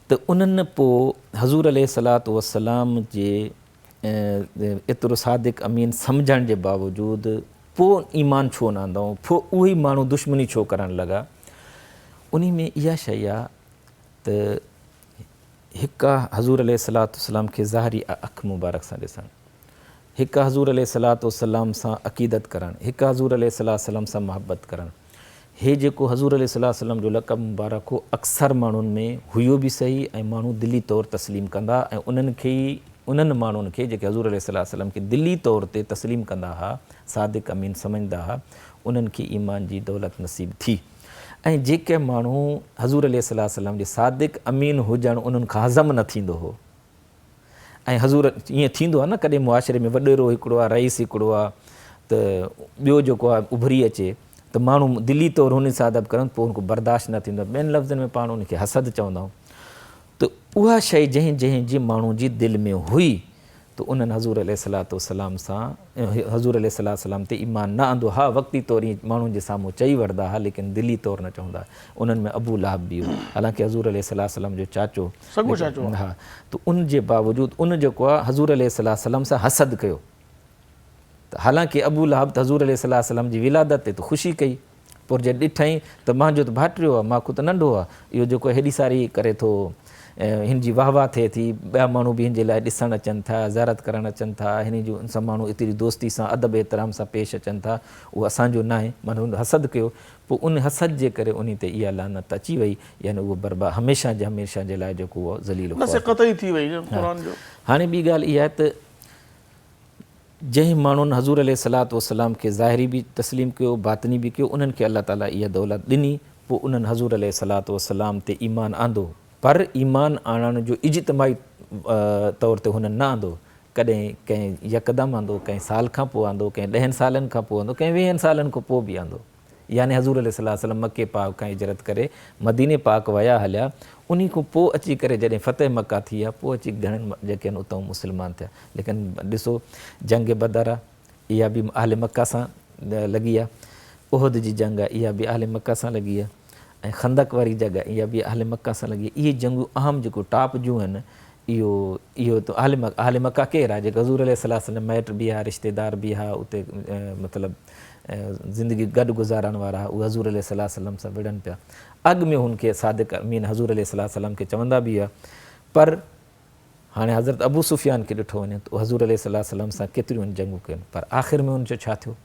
[SPEAKER 2] त उन्हनि पोइ हज़ूर अलैहिस्सलाम जे एतिरो सादिक अमीन सम्झण जे बावजूदि पोइ ईमान छो न आंदऊं, पोइ उहे माण्हू दुश्मनी छो करणु लॻा? उन में इहा शइ आहे त हिकु हज़ूर अलैहिस्सलाम खे ज़ाहिरी अखि मुबारक सां ॾिसणु, हिकु हज़ूर अलैहिस्सलाम सां अक़ीदत करणु, हिकु हज़ूर अलैहिस्सलाम सां मुहबत करणु। हे जेको हज़ूर अलैहिस्सलाम जो लक़ब मुबारक हो, अक्सर माण्हुनि में हुयो बि सही ऐं माण्हू दिली तौरु तस्लीम कंदा, ऐं उन्हनि माण्हुनि खे जेके हज़ूर अलैहिस्सलाम खे दिली तौर ते तस्लीम कंदा हुआ, सादिक अमीन सम्झंदा हुआ, उन्हनि खे ईमान जी दौलत नसीब थी। ऐं जेके माण्हू हज़ूर अलैहिस्सलाम जे सादिक अमीन हुजणु उन्हनि खां हज़म न थींदो हो, ऐं हज़ूर ईअं थींदो आहे न कॾहिं मुआशिरे में वॾेरो हिकिड़ो आहे, रईस हिकिड़ो आहे, त ॿियो जेको आहे उभरी अचे त माण्हू दिली तौरु हुन सां अदब करनि, पोइ उनखे बर्दाश्त न थींदो। ॿियनि लफ़्ज़नि में पाण उनखे हसद चवंदा आहियूं। त उहा शइ जंहिं माण्हू जी दिलि में हुई, त उन्हनि हज़ूर अलैहिस्सलाम सां हज़ूर अलैहिस्सलाम ते ईमान न आंदो। हा, वक़्ती तौरु ईअं माण्हुनि जे साम्हूं चई वठंदा हुआ, लेकिन दिली तौरु न चवंदा। उन्हनि में अबू लहब बि हो, हालांकि हज़ूर अलैहिस्सलाम जो चाचो, हा, त उन जे बावजूदि उन जेको आहे हज़ूर अलैहिस्सलाम सां हसद कयो। त हालांकि अबू लहब त हज़ूर अलैहिस्सलाम जी विलादत ते त ख़ुशी कई, पोइ जॾहिं ॾिठईं त मुंहिंजो त भाइटियो आहे, मां ख़ुदि नंढो आहे, इहो जेको हेॾी सारी करे थो, हिन जी वाह वाह थिए थी, ॿिया माण्हू बि हिन जे लाइ ॾिसणु अचनि था, ज़ारत करणु अचनि था, हिन जो सभु माण्हू एतिरी दोस्ती सां अदब एतिराम सां पेश अचनि था, उहो असांजो न आहे, माना हुन हसद कयो। पोइ उन हसद जे करे उन ते इहा लानत अची वई, यानी उहो बर्बाद हमेशह जे लाइ जेको उहो ज़लील
[SPEAKER 1] थी वई।
[SPEAKER 2] हाणे ॿी ॻाल्हि इहा आहे त जंहिं माण्हुनि हज़ूर अलैहिस्सलाम खे ज़ाहिरी बि तस्लीम कयो, बातिनी बि कयो, उन्हनि खे अलाह ताला इहा दौलत ॾिनी। पोइ उन्हनि हज़ूर अलैहिस्सलाम ते ईमान आंदो, पर ईमान आणण जो इज्तिमाही तौर ते हुननि न आंदो, कॾहिं कंहिं यकदम आंदो, कंहिं साल खां पोइ आंदो, कंहिं 10 सालनि खां पोइ आंदो, कंहिं 20 सालनि खां पोइ बि आंदो। यानी हज़ूर अलैहि सल्लम मके पाक खां हिजरत करे मदीने पाक विया हलिया, उन खां पोइ अची करे जॾहिं फ़तेह मक्का थी आहे, पोइ अची घणनि जेके आहिनि उतां मुस्लमान थिया। लेकिन ॾिसो जंग बदर आहे, इहा बि अहले मक्का सां लॻी आहे, उहद जी जंग आहे, इहा बि अहले मक्का सां लॻी आहे, ऐं खंदक वारी जॻह इहा बि अहले मक्का सां लॻी आहे। इहे जंगूं अहम जेको टॉप जूं आहिनि, इहो त अहले मक्का केरु आहे? जेको हज़ूर अलैहि माइट बि आहे, रिश्तेदार बि आहे, उते मतिलबु ज़िंदगी गॾु गुज़ारण वारा, उहे हज़ूर अलैहि सां विढ़नि पिया। अॻु में हुनखे सादिक़ अमीन हज़ूर अलैहि खे चवंदा बि हुआ, पर हाणे हज़रत अबू सुफ़ियान खे ॾिठो वञे त हज़ूर अलैहि सां केतिरियूं आहिनि जंगूं कयूं, पर आख़िर में हुनजो छा थियो?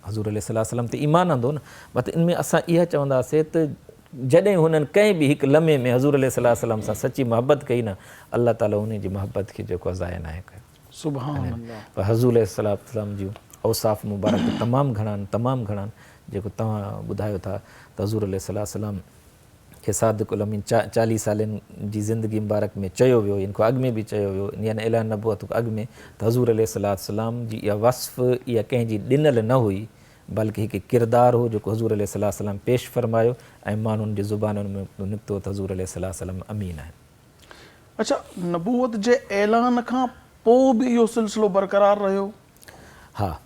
[SPEAKER 2] हज़ूर अलैहि ते ईमान आंदो न। मतिलबु इन में असां इहा चवंदासीं त जॾहिं हुननि कंहिं बि हिकु लम्हे में हज़ूर अलैहि सां सची मोहबत कई न, अल्लाह ताला उन जी मोहबत खे जेको आहे ज़ाया नाहे कयो।
[SPEAKER 1] सुभान अल्लाह।
[SPEAKER 2] पर हज़ूर अलैहि जूं औसाफ़ मुबारक तमामु घणा आहिनि, जेको तव्हां ॿुधायो था त हज़ूर अलैहि खे सादिक़ुल अमीन 40 सालनि जी ज़िंदगी मुबारक में चयो वियो, इन खां अॻु में बि चयो वियो, यानी ऐलान नबूअत खां अॻु में त हज़ूर अलैहि जी इहा वस्फ़ इहा कंहिंजी ॾिनल न हुई, बल्कि हिकु किरदारु हो जेको हज़ूर अलैहि पेश फ़रमायो ऐं माण्हुनि जी ज़ुबानुनि में निकितो त हज़ूर अलैहि अमीन आहिनि।
[SPEAKER 1] अच्छा, नबूअत जे ऐलान खां पोइ बि इहो सिलसिलो बरक़रार रहियो?
[SPEAKER 2] हा,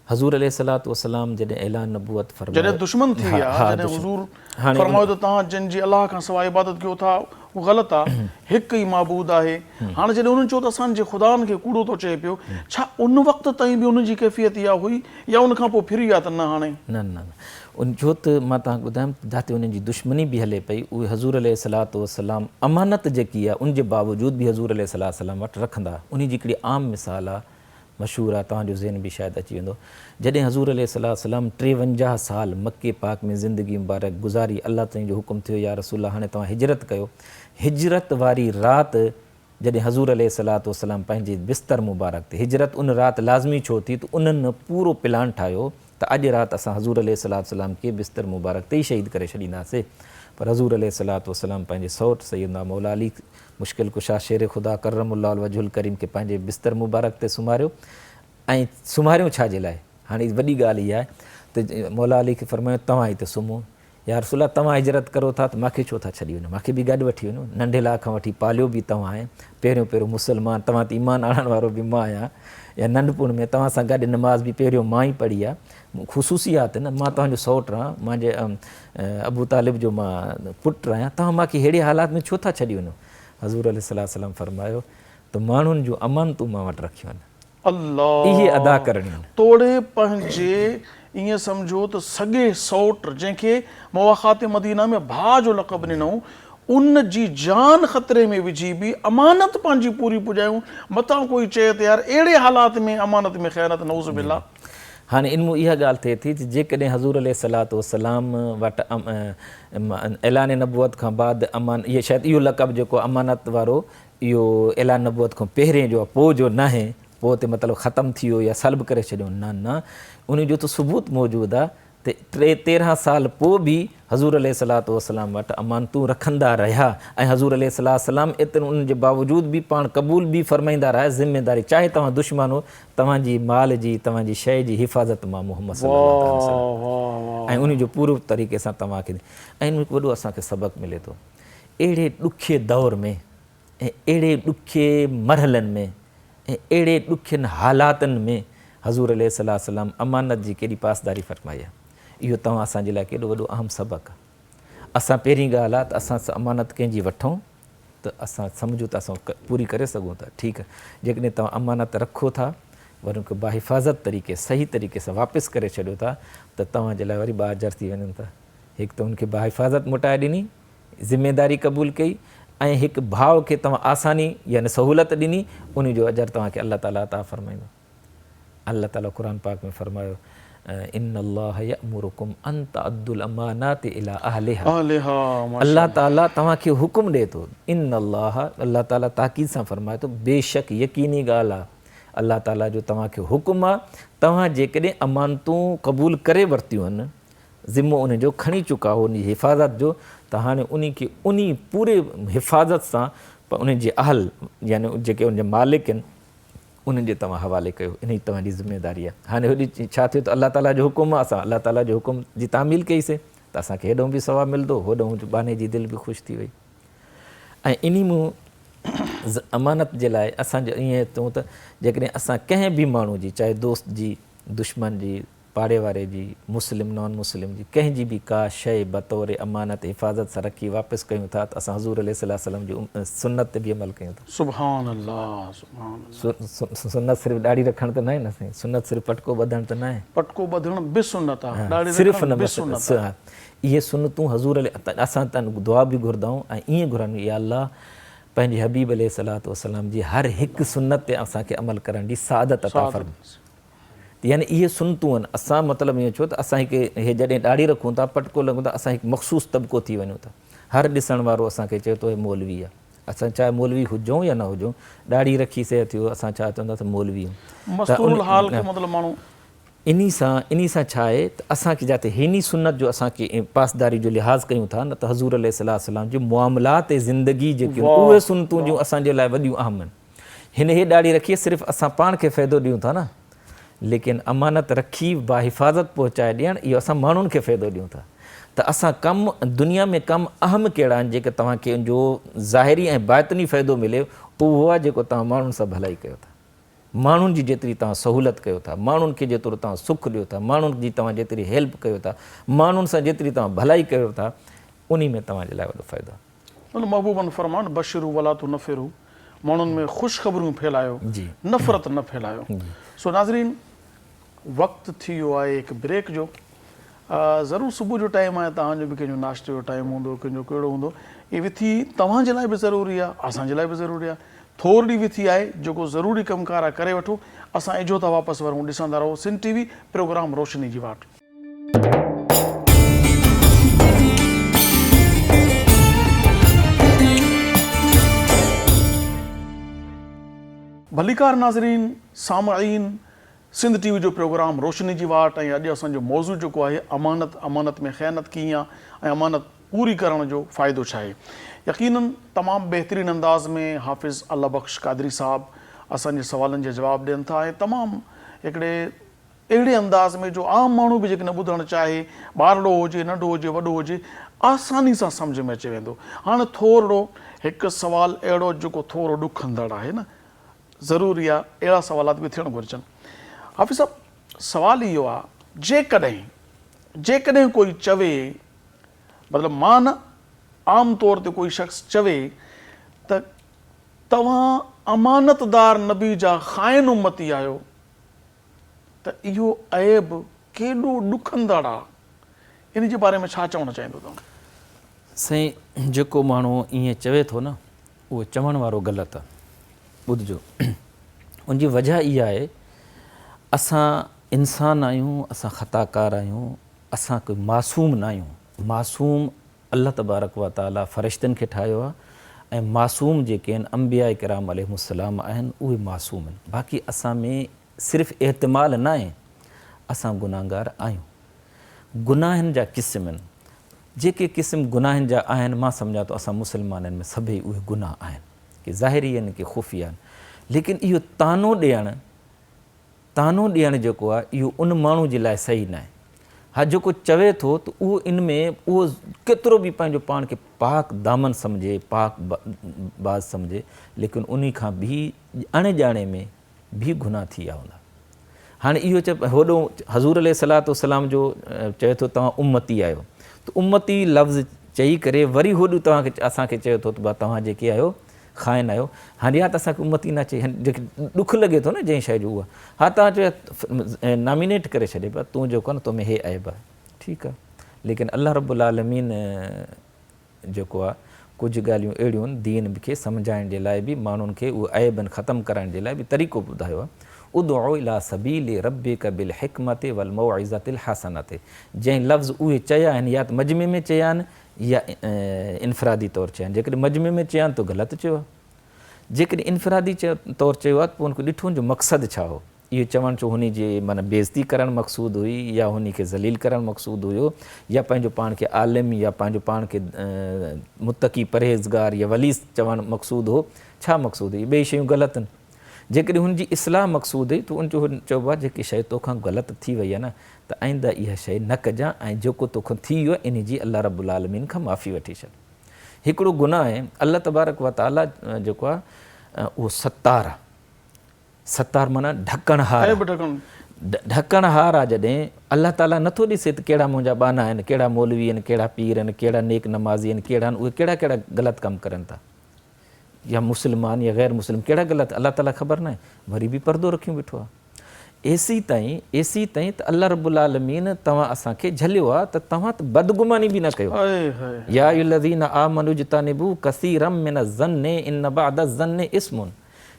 [SPEAKER 2] हज़ूर अलैहिस्सलाम जॾहिं ऐलान नबूअत फ़रमायो,
[SPEAKER 1] जॾहिं दुश्मन थी विया, जॾहिं हुज़ूर फरमायो त तव्हां जिन जी अलाह खां सवाइ इबादत कयो था उहो ग़लति आहे, हिकु ई माबूद आहे। हाणे जॾहिं उन्हनि चयो त असांजे ख़ुदानि खे कूड़ो थो चए पियो, छा उन वक़्त ताईं बि उनजी कैफ़ियत इहा हुई या उन खां पोइ फिरी विया त न? हाणे
[SPEAKER 2] न उन जो त मां तव्हांखे ॿुधायां जिते उन्हनि जी दुश्मनी बि हले पई, उहे हज़ूर अलैहिस्सलाम अमानत जेकी आहे उनजे बावजूद बि हज़ूर अलैहिस्सलाम वटि रखंदा। उन जी हिकिड़ी आम मिसाल आहे, मशहूरु आहे, तव्हांजो ज़हन बि शायदि अची वेंदो। जॾहिं हज़ूर अलैहिस्सलाम 53 साल मके पाक में ज़िंदगी मुबारक गुज़ारी, अल्लाह ताईं जो हुकुम थियो या रसूल हाणे तव्हां हिजरत कयो। हिजरत वारी राति जॾहिं हज़ूर अलैहिस्सलाम पंहिंजे बिस्तर मुबारक ते, हिजरत उन राति लाज़मी छो थी त उन्हनि पूरो प्लान ठाहियो त अॼु राति असां हज़ूर अलैहिस्सलाम खे बिस्तर मुबारक ते ई शहीद करे छॾींदासीं। पर हज़ूर अलैहिस्सलाम पंहिंजे सौट सैयदना मौला अली मुश्किल कुशा शेर ख़ुदा करमुल्लाह वजहुल करीम खे पंहिंजे बिस्तर मुबारक ते सुम्हारियो। ऐं सुम्हारियो छाजे लाइ? हाणे वॾी ॻाल्हि इहा आहे त मौला अली खे फरमायो तव्हां हिते सुम्हो, या रसूल तव्हां हिजरत करो था त मूंखे छो था छॾी वञो, मूंखे बि गॾु वठी वञो, नंढे लाइ खां वठी पालियो बि तव्हां आहे, पहिरियों मुस्लमान तव्हां त ईमान आणण वारो बि मां आहियां, या नंढपण में तव्हां सां गॾु नमाज़ बि पहिरियों मां ई पढ़ी आहे, ख़ुसूसियात न, मां तव्हांजो सौटु आहियां, मुंहिंजे अबू तालिब जो मां पुटु आहियां, तव्हां मूंखे अहिड़े हालात में छो था छॾी वञो? हज़ूर अलैहिस्सलाम फरमायो त माण्हुनि जूं अमानतूं मां वटि रखियूं आहिनि,
[SPEAKER 1] अल्लाह
[SPEAKER 2] इहे अदा करणियूं आहिनि।
[SPEAKER 1] तोड़े पंहिंजे ईअं सम्झो त सॻे सौट जंहिंखे मवाख़ात मदीना में भाउ जो लक़ब ॾिनऊं, उन जी जान ख़तरे में विझी बि अमानत पंहिंजी पूरी पुॼायूं, मथां कोई चए त यार अहिड़े हालात में अमानत में ख़यानत नऊज़ बिल्लाह।
[SPEAKER 2] हाणे इन में इहा ॻाल्हि थिए थी त जेकॾहिं हज़ूर अलैहिस्सलाम वटि ऐलान नबूअत खां बाद इहे शायदि इहो लक़ब जेको अमानत वारो इहो ऐलान नबूअत खां पहिरें जो आहे, पोइ जो नाहे, पोइ ते मतिलबु ख़तमु थी वियो या सल्ब करे छॾियो, न उन जो त सबूत मौजूदु आहे त 13 साल पोइ बि हज़ूर अलैहिस्सलाम वटि अमानतूं रखंदा रहिया, ऐं हज़ूर अलैहिस्सलाम एतिरो उन जे बावजूद बि पाण क़बूल बि फरमाईंदा रहिया ज़िम्मेदारी, चाहे तव्हां दुश्मन हो, तव्हांजी माल जी तव्हांजी शइ जी हिफ़ाज़त मां मुहम्मद सल्लल्लाहु अलैहि वसल्लम, ऐं उन जो पूरो तरीक़े सां तव्हांखे, ऐं इन में वॾो असांखे सबक़ु मिले थो, अहिड़े ॾुखे दौर में ऐं अहिड़े ॾुखे मरहलनि में ऐं अहिड़े ॾुखियनि हालातनि में हज़ूर अलैहिस्सलाम अमानत जी केॾी पासदारी फ़रमाई आहे। इहो तव्हां असांजे लाइ केॾो वॾो अहम सबक़ु आहे। असां पहिरीं ॻाल्हि आहे त असां अमानत कंहिंजी वठूं त असां सम्झूं त असां पूरी करे सघूं था, ठीकु आहे। जेकॾहिं तव्हां अमानत रखो था, वरी उनखे बाहिफ़ाज़त तरीक़े सही तरीक़े सां वापसि करे छॾियो था त तव्हांजे लाइ वरी ॿ अजर थी वञनि था। हिकु त उनखे बाहिफ़ाज़त मोटाए ॾिनी, ज़िमेदारी क़बूल कई, ऐं हिकु भाउ खे तव्हां आसानी यानी सहूलियत ॾिनी, उन जो अजर तव्हांखे अल्लाह ताला अता फ़रमाईंदो। अल्लाह ताला क़ुरान पाक में फ़रमायो इन्नल्लाह यअमुरुकुम अन तअद्दुल अमानाति इला अहलिहा, अल्लाह ताला तव्हांखे हुकुम ॾिए थो, इन्नल्लाह, अल्लाह ताला ताक़ीद सां फ़रमाए थो, बेशक यकीनी ॻाल्हि आहे, अल्लाह ताला जो तव्हांखे हुकुम आहे, तव्हां जेकॾहिं अमानतूं क़बूल करे वरितियूं आहिनि, ज़िमो उन जो खणी चुका हो, उन जी हिफ़ाज़त जो, त हाणे उन खे उन पूरे हिफ़ाज़त सां उन जे अहल यानी जेके उन जा मालिक आहिनि उन्हनि जे तव्हां हवाले कयो, इन ई तव्हांजी ज़िमेदारी आहे। हाणे होॾी छा थियो त अलाह ताला जो हुकुम आहे, असां अलाह ताला जो हुकुम जी तामील कईसीं त असांखे हेॾो बि सवाबु मिलंदो, होॾो बाने जी दिलि बि ख़ुशि थी वई। ऐं इन मूं अमानत जे लाइ असांजो ईअं चऊं त जेकॾहिं असां कंहिं बि माण्हू जी, चाहे दोस्त जी, दुश्मन जी, पाड़े वारे जी, मुस्लिम नॉन मुस्लिम जी, कंहिंजी बि का शइ बतौर अमानत हिफ़ाज़त सां रखी वापसि कयूं था त असां हज़ूर अलैहिस्सलाम जी सुन्नत ते बि अमल कयूं था।
[SPEAKER 1] सुभान अल्लाह, सुभान अल्लाह।
[SPEAKER 2] सुन्नत सिर्फ़ु ॾाढ़ी रखण त न आहे न साईं, सुन्नत सिर्फ़ु पटको ॿधण त न आहे,
[SPEAKER 1] पटको ॿधण बि सुन्नत आहे, ॾाढ़ी
[SPEAKER 2] सिर्फ़ु
[SPEAKER 1] रखण
[SPEAKER 2] न
[SPEAKER 1] बि
[SPEAKER 2] बस
[SPEAKER 1] सुन्नत आहे।
[SPEAKER 2] इहे सुन्नतूं हज़ूर असां त दुआ बि घुरंदाऊं ऐं ईअं घुरनि, या अल्लाह पंहिंजे हबीब अलैहिस्सलाम जी हर हिकु सुन्नत ते असांखे अमल करण जी सादत अता फ़रमा। यानी इहे सुन्नतूं आहिनि। असां मतिलबु ईअं छो त असां हिकु हे जॾहिं ॾाढ़ी रखूं था, पटको लॻूं था, असां हिकु मख़सूस तबिको थी वञूं था। हर ॾिसण वारो असांखे चए थो हे मौलवी आहे। असां चाहे मौलवी हुजूं या न हुजूं, ॾाढ़ी रखी से थियो असां छा चवंदासीं मौलवी आहियूं।
[SPEAKER 1] मस्तूरुल हाल खे मतिलबु माण्हू
[SPEAKER 2] इन सां छा आहे त असांखे जिते हिन सुन्नत जो असांखे पासदारी जो लिहाज़ कयूं था न, त हज़ूर अलैहिस्सलाम जी मुआमलात ज़िंदगी जेके उहे सुन्नतूं जूं असांजे लाइ वॾियूं अहम आहिनि। हिन हे ॾाढ़ी रखी सिर्फ़ु असां पाण खे फ़ाइदो ॾियूं था न, लेकिन अमानत रखी बाहिफ़ाज़त पहुचाए ॾियणु इहो असां माण्हुनि खे फ़ाइदो ॾियूं था। त असां कमु दुनिया में कमु अहम कहिड़ा आहिनि जेके तव्हांखे जो ज़ाहिरी ऐं बातिनी फ़ाइदो मिले, उहो आहे जेको तव्हां माण्हुनि सां भलाई कयो था, माण्हुनि जी जेतिरी तव्हां सहूलियत कयो था, माण्हुनि खे जेतिरो तव्हां सुखु ॾियो था, माण्हुनि जी तव्हां जेतिरी हेल्प कयो था, माण्हुनि सां जेतिरी तव्हां भलाई कयो था, उन में तव्हांजे लाइ वॾो फ़ाइदो आहे।
[SPEAKER 1] महबूबन फरमान बशिरू वला तो नफ़िरू, माण्हुनि में ख़ुशख़बरियूं फैलायो, नफ़रत न फैलायो। सो नाज़रीन, वक़्तु थी वियो आहे हिकु ब्रेक जो। ज़रूरु सुबुह जो टाइम आहे, तव्हांजो बि कंहिंजो नाश्ते जो टाइम हूंदो, कंहिंजो कहिड़ो हूंदो, इहा विथी तव्हांजे लाइ बि ज़रूरी आहे, असांजे लाइ बि ज़रूरी आहे। थोरी विथी आहे जेको ज़रूरी कमकार आहे करे वठो। असां इजो था वापसि वरूं, ॾिसंदा रहो सिंध टीवी प्रोग्राम रोशनी जी वाट। भलीकार नाज़रीन, सामईन, सिंध टीवी जो प्रोग्राम रोशनी जी वाट। ऐं अॼु असांजो मौज़ू जेको आहे अमानत, अमानत में ख़यानत कीअं आहे ऐं अमानत पूरी करण जो फ़ाइदो छा आहे। यकीनन तमामु बहितरीन अंदाज़ में हाफ़िज़ अल्लाह बख़्श कादरी साहब असांजे सवालनि जा जवाब ॾियनि था, ऐं तमामु हिकिड़े अहिड़े अंदाज़ में जो आम माण्हू बि जेके न ॿुधणु चाहे, ॿारड़ो हुजे, नंढो हुजे, वॾो हुजे, आसानी सां सम्झ में अची वेंदो। हाणे थोरो हिकु सुवालु अहिड़ो जेको थोरो ॾुखंदड़ आहे न, ज़रूरी आहे अहिड़ा सवालात बि थियणु घुरिजनि। हाफ़िज़ साहब, सुवालु इहो आहे, जेकॾहिं कोई चवे, मतिलबु मां न, आम तौर ते कोई शख़्स चवे त तव्हां अमानतदार नबी जा ख़ाइन उम्मती आहियो, त इहो ऐब केॾो ॾुखंदड़ आहे, इन जे बारे में छा चवणु चाहींदो तव्हां?
[SPEAKER 2] साईं, जेको माण्हू ईअं चवे थो न, उहो चवण वारो ग़लति आहे। ॿुधिजो, उनजी वजह इहा आहे, असां इंसान आहियूं, असां ख़ताकार आहियूं, असां कोई मासूम न आहियूं। मासूम अल्लाह तबारक व ताला फ़रिश्तनि खे ठाहियो आहे, ऐं मासूम जेके आहिनि अंबिया किराम अलैहिस्सलाम आहिनि, उहे मासूम आहिनि। बाक़ी असां में सिर्फ़ु एहतिमाल न आहे, असां गुनाहगार आहियूं। गुनाहनि जा क़िस्म आहिनि, जेके क़िस्म गुनाहनि जा आहिनि, मां सम्झां थो असां मुस्लमाननि में सभई उहे गुनाह आहिनि, की ज़ाहिरी आहिनि की ख़ुफ़िया आहिनि। लेकिन इहो तानो ॾियणु जेको आहे, इहो उन माण्हू जे लाइ सही न आहे। हा, जेको चवे थो त उहो इन में उहो केतिरो बि पंहिंजो पाण खे पाक दामन सम्झे, पाक बाज़ सम्झे, लेकिन उन खां बि अणॼाणे में बि गुनाह थी विया हूंदा। हाणे इहो होॾो हज़ूर अलैहिस्सलाम जो चए थो तव्हां उम्मती आहियो, त उम्मती लफ़्ज़ चई करे वरी होॾो असांखे चए थो त तव्हां जेके आहियो ख़ाइन आहियो। हाणे या त असांखे उम्मती न चए, जेके ॾुखु लॻे थो न जंहिं शइ जो, उहा हा तव्हां चयो नॉमिनेट करे छॾे पिया, तूं जेको आहे न तोमें हे ऐब आहे, ठीकु आहे। लेकिन अल्लाह रब्बुल आलमीन जेको आहे, कुझु ॻाल्हियूं अहिड़ियूं आहिनि दीन खे सम्झाइण जे लाइ बि, माण्हुनि खे उहे ऐबनि ख़तमु करण जे लाइ बि तरीक़ो ॿुधायो आहे। उदउ इला सबील रब्बिक बिल हिकमत वल मौइज़तिल हसनत। जंहिं लफ़्ज़ उहे चया आहिनि, या त मजमे में चया आहिनि या इनफ़रादी तौरु चया आहिनि। जेकॾहिं मजमे में चया आहिनि त ग़लति चयो आहे, जेकॾहिं इनफ़रादी तौरु चयो आहे त पोइ हुनखे ॾिठो जो मक़सदु छा हो। इहो चवणु छो हुन जे माना बेइज़ती करणु मक़सूदु हुई, या हुन खे ज़लील करणु मक़सूदु हुयो, या पंहिंजो पाण खे आलिम या पंहिंजो पाण खे मुतक़ी परहेज़गार या वली चवणु मक़सूदु हो, छा मक़सूदु हुई? ॿई शयूं ग़लति आहिनि। जेकॾहिं हुनजी इस्लाह मक़सूद हुई त उनजो चइबो आहे जेकी शइ तोखां ग़लति थी वई आहे न त आईंदा इहा शइ न कजां ऐं जेको तोखां थी वियो आहे इन जी अलाह रब्बुल आलमीन खां माफ़ी वठी छॾ। हिकिड़ो गुनाह आहे अल्लाह तबारक व तआला जेको आहे उहो सत्तार आहे। सत्तार माना ढकणहार ढकणहार आहे। जॾहिं अल्लाह ताला नथो ॾिसे त कहिड़ा मुंहिंजा बाना आहिनि, कहिड़ा मौलवी आहिनि, कहिड़ा पीर आहिनि, कहिड़ा नेक नमाज़ी आहिनि, कहिड़ा आहिनि, उहे कहिड़ा कहिड़ा ग़लति कमु करनि था, या मुस्लमान या ग़ैर मुस्लिम कहिड़ा ग़लति, अल्लाह ताला ख़बर न आहे, वरी बि परदो रखियो बीठो आहे। एसी ताईं त अल्लाह रब्बुल आलमीन तव्हां असांखे झलियो आहे त तव्हां त बदगुमानी बि न कयो। या अय्युहल्लज़ीना आमनू इज्तनिबू कसीरम मिन ज़न्नि इन बअद ज़न्नि इस्मुन,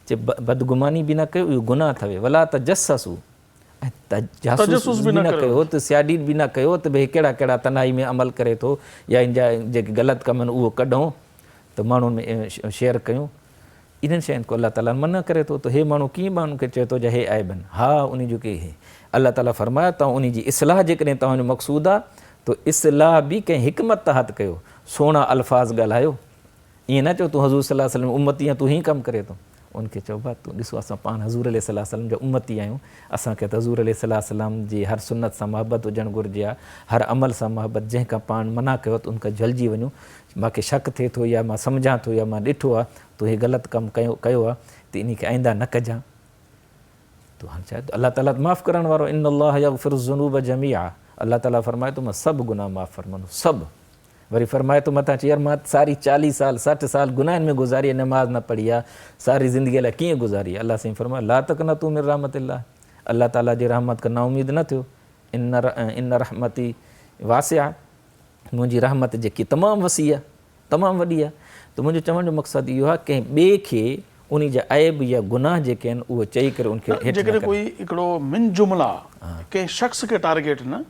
[SPEAKER 2] जे बदगुमानी बि न कयो, इहो गुनाह अथव। वला तजस्ससू, ऐं जासूस बि न कयो, त सियाडी बि न कयो त भई कहिड़ा कहिड़ा तनाई में अमल करे थो या इन जा जेके ग़लति कम आहिनि उहो कढूं त माण्हुनि में शेयर कयूं। इन्हनि शयुनि को अल्लाह ताला मना करे थो। त हे माण्हू कीअं माण्हुनि खे चए थो जो हे आइब आहिनि? हा, उन जो के हे अल्लाह ताला फरमाया तव्हां उन जी इस्लाह जेकॾहिं तव्हांजो मक़सूदु आहे त इस्लाह बि कंहिं हिकमत तहत कयो, सुहिणा अल्फाज़ ॻाल्हायो। ईअं न चओ तूं हज़ूर सल्लल्लाहु अलैहि वसल्लम उम्मती आहे, तूं हीअं कमु करे थो। उनखे चइबो आहे तूं ॾिसो असां पाण हज़ूर सल्लल्लाहु अलैहि वसल्लम जा उम्मती आहियूं, असांखे त हज़ूर सल्लल्लाहु अलैहि वसल्लम जी हर सुन्नत सां मोहबत हुजणु घुरिजे आहे, हर अमल सां मोहबत। जंहिंखां पाण मना कयो त उनखां जलिजी वञूं। मूंखे शक थिए थो या मां सम्झां थो या मां ॾिठो आहे तूं हे ग़लति कमु कयो आहे त इन खे आईंदा न कजां। तूं हाणे चए अल्लाह ताला माफ़ु करण वारो, इन अल्लाह यग़फिरु ज़ुनूब जमीआ, अल्लाह ताला फरमाए थो मां सभु गुनाह माफ़ु फरमानो, सभु। वरी फरमाए थो मथां चई यार मां सारी 40 साल 60 साल गुनाहनि में गुज़ारी आहे, नमाज़ न पढ़ी आहे, सारी ज़िंदगीअ लाइ कीअं गुज़ारी? अल्लाह साईं फरमाए ला तक़नतू मिन रहमतिल्लाह, अल्लाह ताला जी रहमत खां नाउमीद न थियो। इन रहमती वासिआ, मुंहिंजी रहमत जेकी तमामु वसी आहे, तमामु वॾी आहे। त मुंहिंजो चवण जो मक़सदु इहो आहे कंहिं ॿिए खे उन जा ऐब या गुनाह जेके आहिनि उहे चई करे उनखे
[SPEAKER 1] जेकॾहिं कोई हिकिड़ो मिन जुमिला कंहिं शख़्स खे टारगेट न,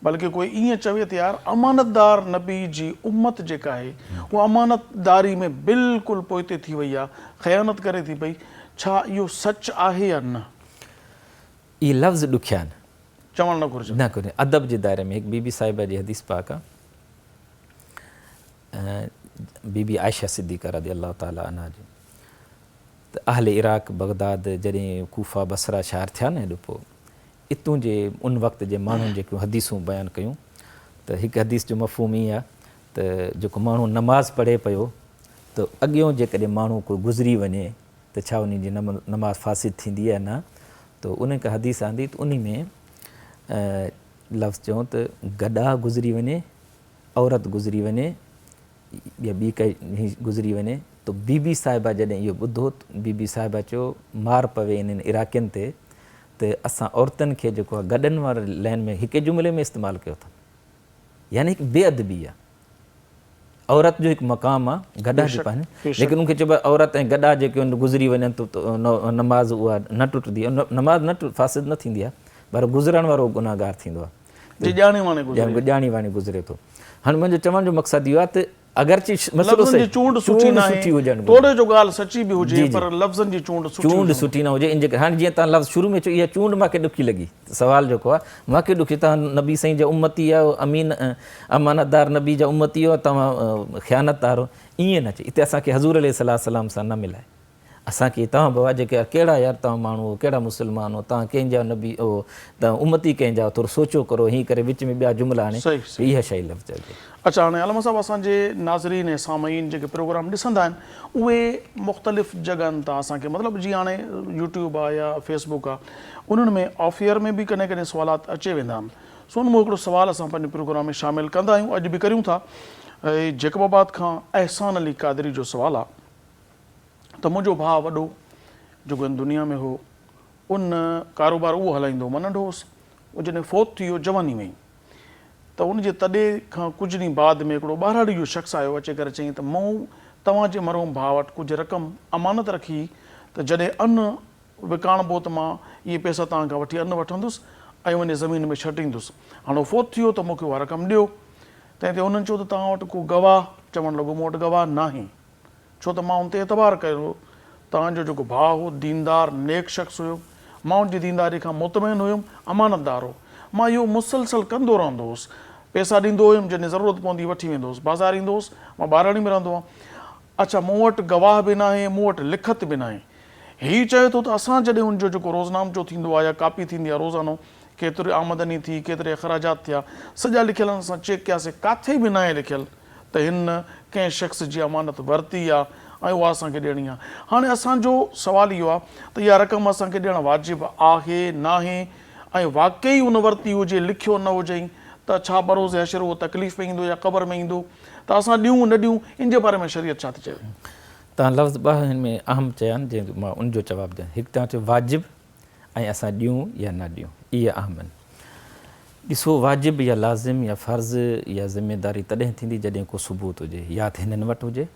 [SPEAKER 1] बल्कि कोई ईअं चवे त यार अमानतदार नबी जी उम्मत जेका आहे उहा अमानतदारी में बिल्कुलु पोइते थी वई आहे, ख़यानत करे थी पई, छा इहो सच आहे या न?
[SPEAKER 2] इहे लफ़्ज़ ॾुखिया आहिनि,
[SPEAKER 1] चवणु न घुरिजे।
[SPEAKER 2] न घुरिजे। अदब जे दायरे में हिकु बीबी साहिबा जी हदीस पाक आहे, बीबी आयशा सिद्दीक़ा रज़ी अल्लाह ताला अन्हा जी। त अहले इराक़ बगदाद जॾहिं कूफा बसरा शहर थिया न हेॾो पोइ इतों जे उन वक़्त जे माण्हुनि जेकियूं हदीसूं बयानु कयूं त हिकु हदीस जो मफ़हूम ई आहे त जेको माण्हू नमाज़ पढ़े पियो त अॻियों जेकॾहिं माण्हू कोई गुज़री वञे त छा उन जी नमाज़ फासिद थींदी आहे न? त उन हिकु हदीस आंदी त उन में लफ़्ज़ चऊं त गॾा गुज़री वञे, औरत गुज़री वञे या ॿी काई गुज़री वञे त बीबी साहिबा जॾहिं इहो ॿुधो त बीबी साहिबा चयो मार पवे इन्हनि इराक़ियुनि ते त असां औरतुनि खे जेको आहे गॾनि वारे लाइन में हिकु जुमिले में इस्तेमालु कयो अथनि, यानी हिकु बेअदबी आहे। औरत जो हिकु मक़ाम आहे, गॾा जेका आहिनि, लेकिन उनखे चइबो आहे औरत ऐं गॾा जेके गुज़री वञनि त नमाज़ उहा न टुटंदी आहे, नमाज़ न फासिद न थींदी आहे, पर गुज़रण वारो गुनाहगार थींदो आहे, ॼाणी वाणी गुज़रे थो। हाणे मुंहिंजो चवण जो मक़सदु इहो आहे त अगरचे चूंड सुठी हुजणु, चूंड सुठी न हुजे। इन जे करे हाणे जीअं तव्हां लफ़्ज़ शुरू में चयो इहा चूंड मूंखे ॾुखी लॻी, सवाल जेको आहे मूंखे ॾुखी, तव्हां नबी साईं जा उम्मती आहियो, अमानतदार नबी जा उम्मती आहियो, तव्हां ख़यानतदार हो, ईअं न चए। हिते असांखे हज़ूर अलैहि सलाम सां न मिलाए, असांखे तव्हां बाबा जेके कहिड़ा यार तव्हां माण्हू हो, कहिड़ा मुस्लमान हो, तव्हां कंहिंजा नबी हो, तव्हां उम्मती कंहिंजा, थोरो सोचो करो, हीअं करे विच में ॿिया जुमिला हाणे इहा शइ लफ़्ज़ चइजे।
[SPEAKER 1] अच्छा, हाणे आलम साहिबु असांजे नाज़रीन ऐं सामईन जेके प्रोग्राम ॾिसंदा आहिनि उहे मुख़्तलिफ़ जॻहनि तां असांखे मतिलबु जीअं हाणे यूट्यूब आहे या फेसबुक आहे, उन्हनि में ऑफ एयर में बि कॾहिं कॾहिं सुवालात अचे वेंदा आहिनि। सो उन में हिकिड़ो सुवाल असां पंहिंजे प्रोग्राम में शामिलु कंदा आहियूं, अॼु बि करियूं था। जेकबाबाद खां अहसान अली क़ादरी जो सुवालु आहे त मुंहिंजो भाउ वॾो जेको हिन दुनिया में हो, उन कारोबार उहो हलाईंदो, मां नंढो हुउसि, उहो जॾहिं फ़ौत थी वियो जवानी में, त उनजे तॾहिं खां कुझु ॾींहं बाद में हिकिड़ो ॿारहाड़ी जो शख़्स आयो, अचे करे चईं त मूं तव्हांजे मरहूम भाउ वटि कुझु रक़म अमानत रखी त जॾहिं अन्न विकाणबो त मां इहे पैसा तव्हां खां वठी अन्न वठंदुसि ऐं वञे ज़मीन में छॾींदुसि। हाणे फ़ौत थी वियो त मूंखे उहा रक़म ॾियो। तंहिं ते उन्हनि चयो त तव्हां वटि को गवाह, चवणु लॻो मूं वटि गवाह न आहे, छो त मां हुन ते एतबार कयो, तव्हांजो जेको भाउ हो दीनदार नेक शख़्स हुयो, मां उनजी दीनदारी खां मुतमइन हुयुमि, अमानतदार हो, मां इहो मुसलसल कंदो रहंदो हुउसि, पैसा ॾींदो हुयुमि, जॾहिं ज़रूरत पवंदी वठी वेंदो हुउसि, बाज़ारि ईंदो हुउसि, मां ॿारहणी में रहंदो आहियां। अच्छा, मूं वटि गवाह बि न आहे, मूं वटि लिखत बि न आहे, हीउ चए थो त असां जॾहिं हुनजो जेको रोज़नामचो थींदो आहे या कापी थींदी आहे रोज़ानो, केतिरी आमदनी थी, केतिरे अख़राजात थिया, सॼा लिखियल असां चेक कयासीं, किथे बि न आहे लिखियलु त हिन कंहिं शख़्स जी अमानत वरिती आहे ऐं उहा असांखे ॾियणी आहे। हाणे असांजो सुवालु इहो आहे त इहा रक़म असांखे ॾियणु वाजिबु आहे न आहे, ऐं वाक़ई उन वरिती हुजे, लिखियो न हुजई त छा बरोज़ हशर उहो तकलीफ़ में ईंदो या क़बर में ईंदो, त असां ॾियूं न ॾियूं, इन जे बारे में शरीयत छा थी चए?
[SPEAKER 2] तव्हां लफ़्ज़ ॿ हिन में अहम चया आहिनि, जंहिं मां उनजो जवाबु ॾियां। हिकु तव्हां चयो वाजिबु ऐं असां ॾियूं या न ॾियूं, इहे अहम आहिनि। ॾिसो, वाजिबु या लाज़िम या फ़र्ज़ या ज़िमेदारी तॾहिं थींदी जॾहिं को सबूत हुजे, या त हिननि वटि हुजे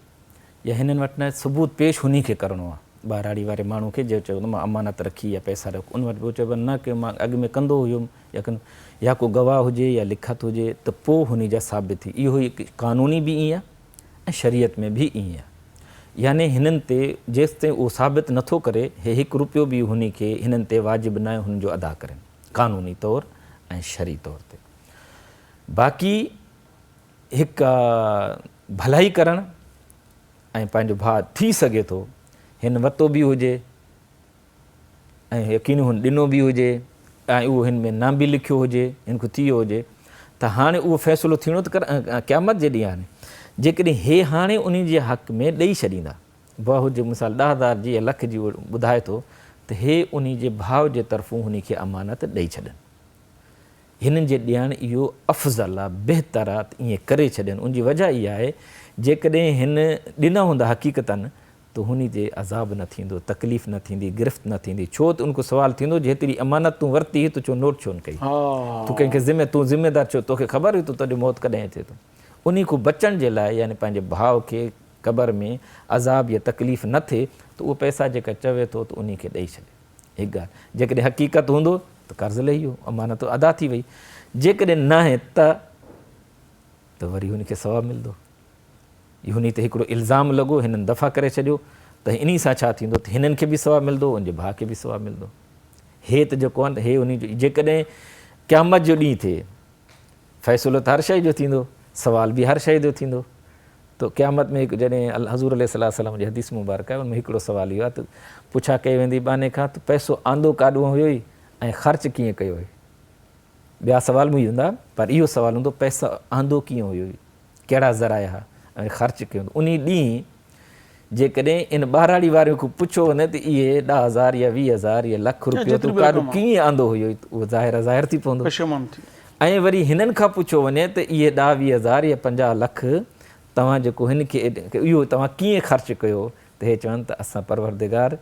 [SPEAKER 2] या हिननि वटि न, सबूत पेश हुन खे करिणो आहे। ॿाराड़ी वारे माण्हू खे जो चयो मां अमानत रखी या पैसा रख, उन वटि पोइ चइबो न की मां अॻु में कंदो हुयुमि या को गवाह हुजे या लिखत हुजे, त पोइ हुन जा साबित थी। इहो हिकु क़ानूनी बि ईअं आहे ऐं शरीयत में बि ईअं आहे। यानी हिननि ते जेसि ताईं उहो साबित नथो करे, हे हिकु रुपयो बि हुन खे हिननि ते वाजिबु न आहे हुनजो अदा कनि, क़ानूनी तौरु ऐं शरी तौर ते। बाक़ी हिकु भलाई करणु ऐं पंहिंजो भाउ थी सघे थो हिन वरितो बि हुजे ऐं यकीन हुन ॾिनो बि हुजे ऐं उहो हिन में न बि लिखियो हुजे, हिन खां थी वियो हुजे, त हाणे उहो फ़ैसिलो थींदो त क़यामत जे ॾींहुं हाणे जेकॾहिं हे हाणे उन जे हक़ में ॾेई छॾींदा, भाउ हुजे मिसाल 10,000 जी या लख जी उहो ॿुधाए थो, त हे उन जे भाउ जे तरफ़ूं हुन खे अमानत ॾेई छॾनि। हिननि जे ॾियणु इहो अफ़ज़ल आहे, बहितर आहे त ईअं करे छॾनि। उनजी वजह इहा आहे, जेकॾहिं हिन ॾिना हूंदा हक़ीक़तनि त हुन जे अज़ाब न थींदो, तकलीफ़ न थींदी, गिरफ़्त न थींदी। छो त उनको सुवालु थींदो जे हेतिरी अमानत तूं वरिती, तूं चओ नोट छो न कई, तूं कंहिंखे तूं ज़िमेदार छो, तोखे ख़बर हुई तुंहिंजी मौत कॾहिं अचे थो। उन खां बचण जे लाइ, यानी पंहिंजे भाउ खे क़बर में अज़ाब या तकलीफ़ न थिए, त उहो पैसा जेका चवे थो त उन खे ॾेई छॾे। हिकु ॻाल्हि, जेकॾहिं हक़ीक़त हूंदो त कर्ज़ु लही वियो, अमानत अदा थी वई। जेकॾहिं न आहे त वरी हुनखे सवाबु मिलंदो। हुन ते हिकिड़ो इल्ज़ाम लॻो, हिननि दफ़ा करे छॾियो, त इन सां छा थींदो त हिननि खे बि सवाबु मिलंदो, उनजे भाउ खे बि सवाबु मिलंदो। हे त जेको आहे हे उनजो, जेकॾहिं क़यामत जो ॾींहुं थिए, फ़ैसिलो त हर शइ जो थींदो, सवाल बि हर शइ जो थींदो। त क़यामत में हिकु जॾहिं हज़ूर अलैहिस्सलाम जी हदीस मुबारक आहे, उनमें हिकिड़ो सवाल इहो आहे त पुछा कई वेंदी बाने खां त पैसो आंदो काॾो हुयो ई ऐं ख़र्चु कीअं कयो हुई। ॿिया सवाल बि हूंदा, पर इहो सवालु हूंदो पैसा आंदो कीअं हुयो, कहिड़ा ज़राया हुआ ऐं ख़र्चु कयो। उन ॾींहुं जेकॾहिं इन ॿाराड़ी वारे खां पुछो वञे त इहे 10,000 या 20,000 या लख रुपयो तूं काॾो कीअं आंदो हुयो, उहो ज़ाहिर थी पवंदो। ऐं वरी हिननि खां पुछो वञे त इहे 10-20,000 या 50 लख तव्हां जेको हिन खे इहो तव्हां कीअं ख़र्चु कयो, त हे चवनि त असां परवरदिगार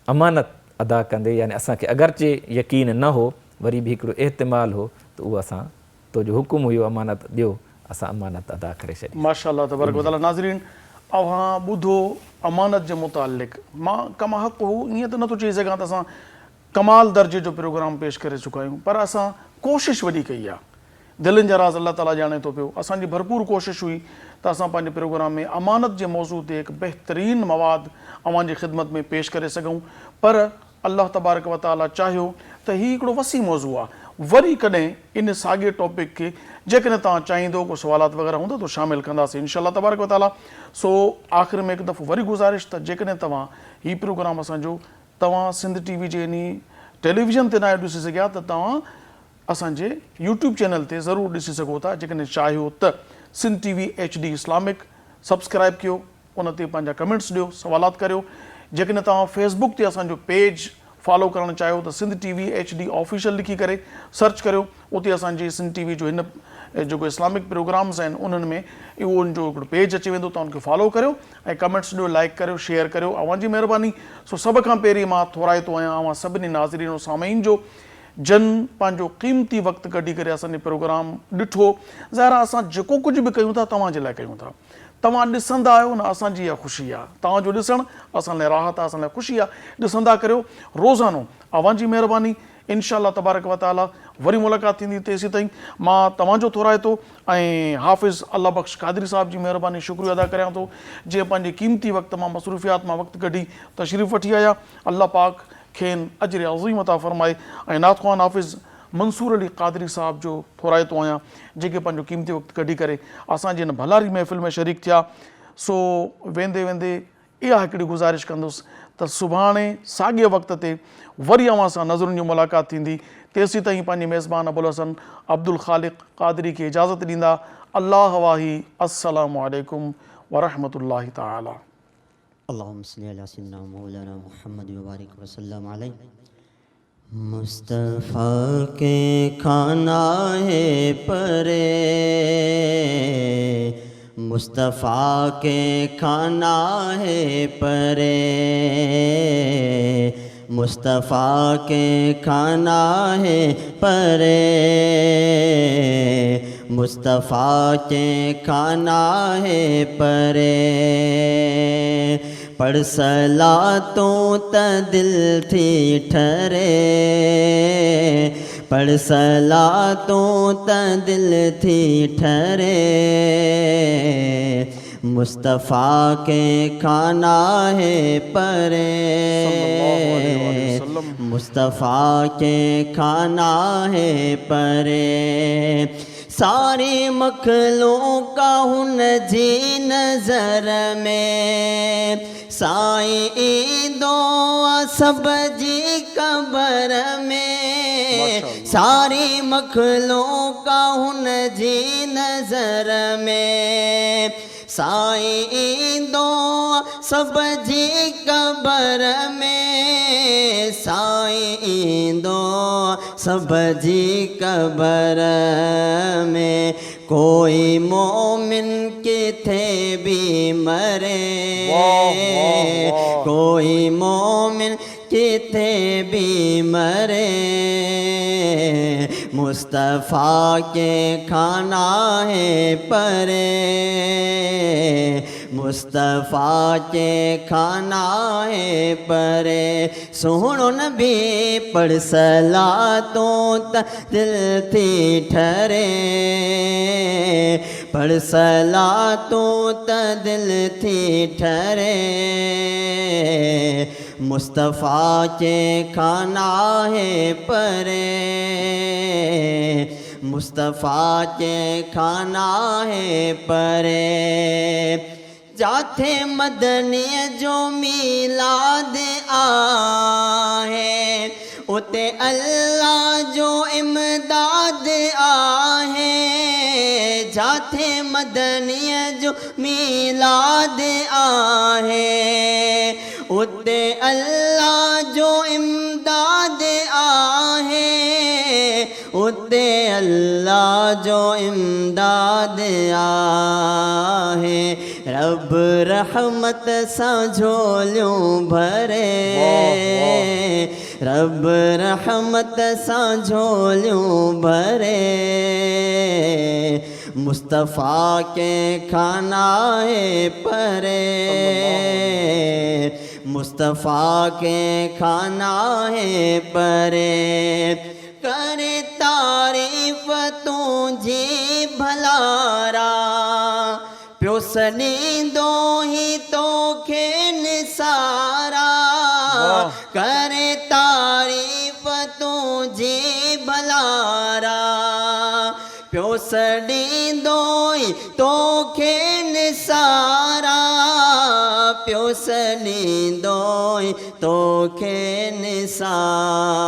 [SPEAKER 2] अमानत अदा कंदे, यानी असांखे अगरचे यकीन न हो, वरी बि हिकिड़ो एहतिमाल हो, त उहो असां तुंहिंजो हुकुम हुयो अमानत ॾियो, असां अमानत अदा करे छॾी।
[SPEAKER 1] माशाअल्लाह तबारक व तआला। नाज़रीन, अव्हां ॿुधो अमानत जे मुतालिक़ मां कम हक़ हो, ईअं त नथो चई सघां त असां कमाल दर्जे जो प्रोग्राम पेश करे चुका आहियूं, पर असां कोशिशि वॾी कई आहे। दिलनि जा राज़ अल्लाह ताला ॼाणे थो पियो। असांजी भरपूर कोशिशि हुई त असां पंहिंजे प्रोग्राम में अमानत जे मौज़ू ते हिकु बहितरीनु मवाद अव्हांजी ख़िदमत में पेश करे सघूं, पर अल्लाह तबारक व तआला चाहियो त हीउ हिकिड़ो वसी मौज़ू आहे। वरी कॾहिं इन साॻिए टॉपिक खे जेकॾहिं तव्हां चाहींदो, को सवालात वग़ैरह हूंदा त शामिलु कंदासीं इंशाअल्लाह तबारक व तआला। सो आख़िर में हिकु दफ़ो वरी गुज़ारिश त जेकॾहिं तव्हां हीउ प्रोग्राम असांजो तव्हां सिंध टीवी जे इन टेलीविज़न ते न आहियो ॾिसी सघिया, त तव्हां असांजे यूट्यूब चैनल ते ज़रूरु ॾिसी सघो था। जेकॾहिं चाहियो त Sindh TV HD Islamic subscribe कयो, उन ते पंहिंजा कमेंट्स ॾियो, सवालात करियो। जेकॾहिं तव्हां फेसबुक ते असांजो पेज फॉलो करणु चाहियो त सिंध TV HD ऑफिशियल लिखी करे सर्च करियो, उते असांजी सिंध टीवी जो हिन जेको इस्लामिक प्रोग्राम्स आहिनि उन्हनि में इहो उनजो हिकिड़ो पेज अची वेंदो, तव्हां उनखे फॉलो करियो ऐं कमेंट्स ॾियो, लाइक करियो, शेयर करियो। अव्हांजी महिरबानी। सो सभ खां पहिरीं मां थोराइतो आहियां अव्हां सभिनी नाज़रीन ऐं सामईन जो, जन पंहिंजो क़ीमती वक़्तु कढी करे असांजे प्रोग्राम ॾिठो। ज़ाहिर आहे असां जेको कुझु बि कयूं था तव्हांजे लाइ कयूं था। तव्हां ॾिसंदा आहियो न, असांजी इहा ख़ुशी आहे। तव्हांजो ॾिसणु असां लाइ राहत आहे, असां लाइ ख़ुशी आहे। ॾिसंदा करियो रोज़ानो। अव्हांजी महिरबानी। इंशाअल्लाह तबारक व तआला वरी मुलाक़ात थींदी। तेसीं ताईं मां तव्हांजो थोराइतो ऐं हाफ़िज़ अल्लाह बख़्श क़ादरी साहिब जी महिरबानी शुक्रिया अदा करियां थो, जे पंहिंजे क़ीमती वक़्त मां मसरूफ़ियात मां वक़्तु कढी तशरीफ़ वठी आया। अल्लाह पाक खेनि अजर अज़ीम अता फ़रमाए। ऐं नात ख़्वान हाफ़िज़ मंसूर अली क़ादरी साहिब जो थोराइतो आहियां, जेके पंहिंजो क़ीमती वक़्तु कढी करे असांजे हिन भलारी महफ़िल में शरीक थिया। सो वेंदे वेंदे इहा हिकिड़ी गुज़ारिश कंदुसि त सुभाणे साॻिए वक़्त ते वरी अव्हां सां नज़रुनि जी मुलाक़ात थींदी। तेसीं ताईं पंहिंजी मेज़बान अबुल हसन अब्दुल ख़ालिक़ क़ादरी खे इजाज़त ॾींदा। अल्लाह वाही, अस्सलामु अलैकुम वरहमतुल्लाहि ताला।
[SPEAKER 3] अल्लाहुम्मा सल्लि अला सय्यिदिना मौलाना मुहम्मद व बारिक वसल्लम अलैहि। मुस्तफ़ा के खाना है परे, मुस्तफ़ा के खाना है परे, मुस्तफ़ा के खाना है परे, मुस्तफ़ा के खाना है परे। पढ़ सलातों त दिल थी ठरे, पढ़ सलातों त दिल थी ठरे, मुस्तफ़ा के खाना है परे, मुस्तफ़ा के खाना है परे। सारी मखलूका हुन जी नज़र में, साईं दो सब जी कबर में, सारी मखलूका हुन जी नज़र में, साईं दो सब जी कबर में, साईं दो सब जी कबर में। कोई मोमिन किथे भी मरे, कोई मोमिन किथे भी मरे, मुस्तफ़ा के खाना है परे, मुस्तफ़ा के खाना है परे। सुनो नबी पढ़ सलातों त दिल थी ठरे, पढ़ सलातों त दिल थी ठरे, मुस्तफ़ा के खाना है परे, मुस्तफ़ा के खाना है परे। जाथे मदनीअ जो मीलाद आहे, उते अल्लाह जो इमदाद आहे, जाथे मदनीअ जो मीलाद आहे, उते अल्लाह जो इमदाद आहे, उते अल्लाह जो इमदाद आहे। रब रहमत सां झोलियूं भरे, रब रहमत सां झोलियूं भरे, मुस्तफ़ा के खाना है परे, मुस्तफ़ा के खाना है परे। करे तारीफ तुझी भलारा, प्यो सनींदो ही तो खे निसारा, करे तारीफ तुझी भलारा, प्यो सनींदो ही तो खे निसारा, प्यो सनींदो ही तो खे निसारा।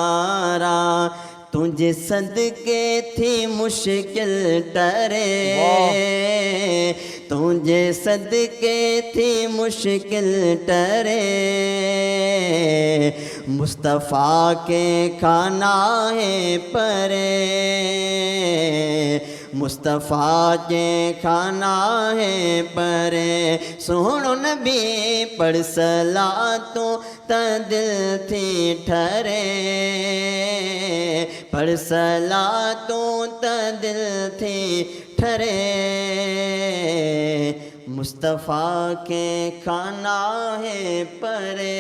[SPEAKER 3] तुझे सदके थी मुश्किल टरे, तुझे सदके थी मुश्किल टरे, मुस्तफ़ा के खाना है परे, मुस्तफ़ा के खाना है परे। सुनो नबी पढ़ सलातों त दिल थी ठरे, पढ़ सलातों त दिल थी ठरे, मुस्तफ़ा के खाना है परे,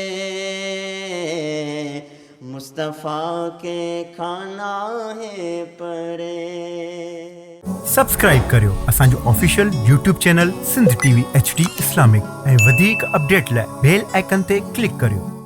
[SPEAKER 3] मुस्तफ़ा के खाना है परे।
[SPEAKER 4] सब्सक्राइब करियो असांजो official YouTube channel Sindh TV HD Islamic ऐं वधीक अपडेट लाइ बेल आइकन ते क्लिक करियो।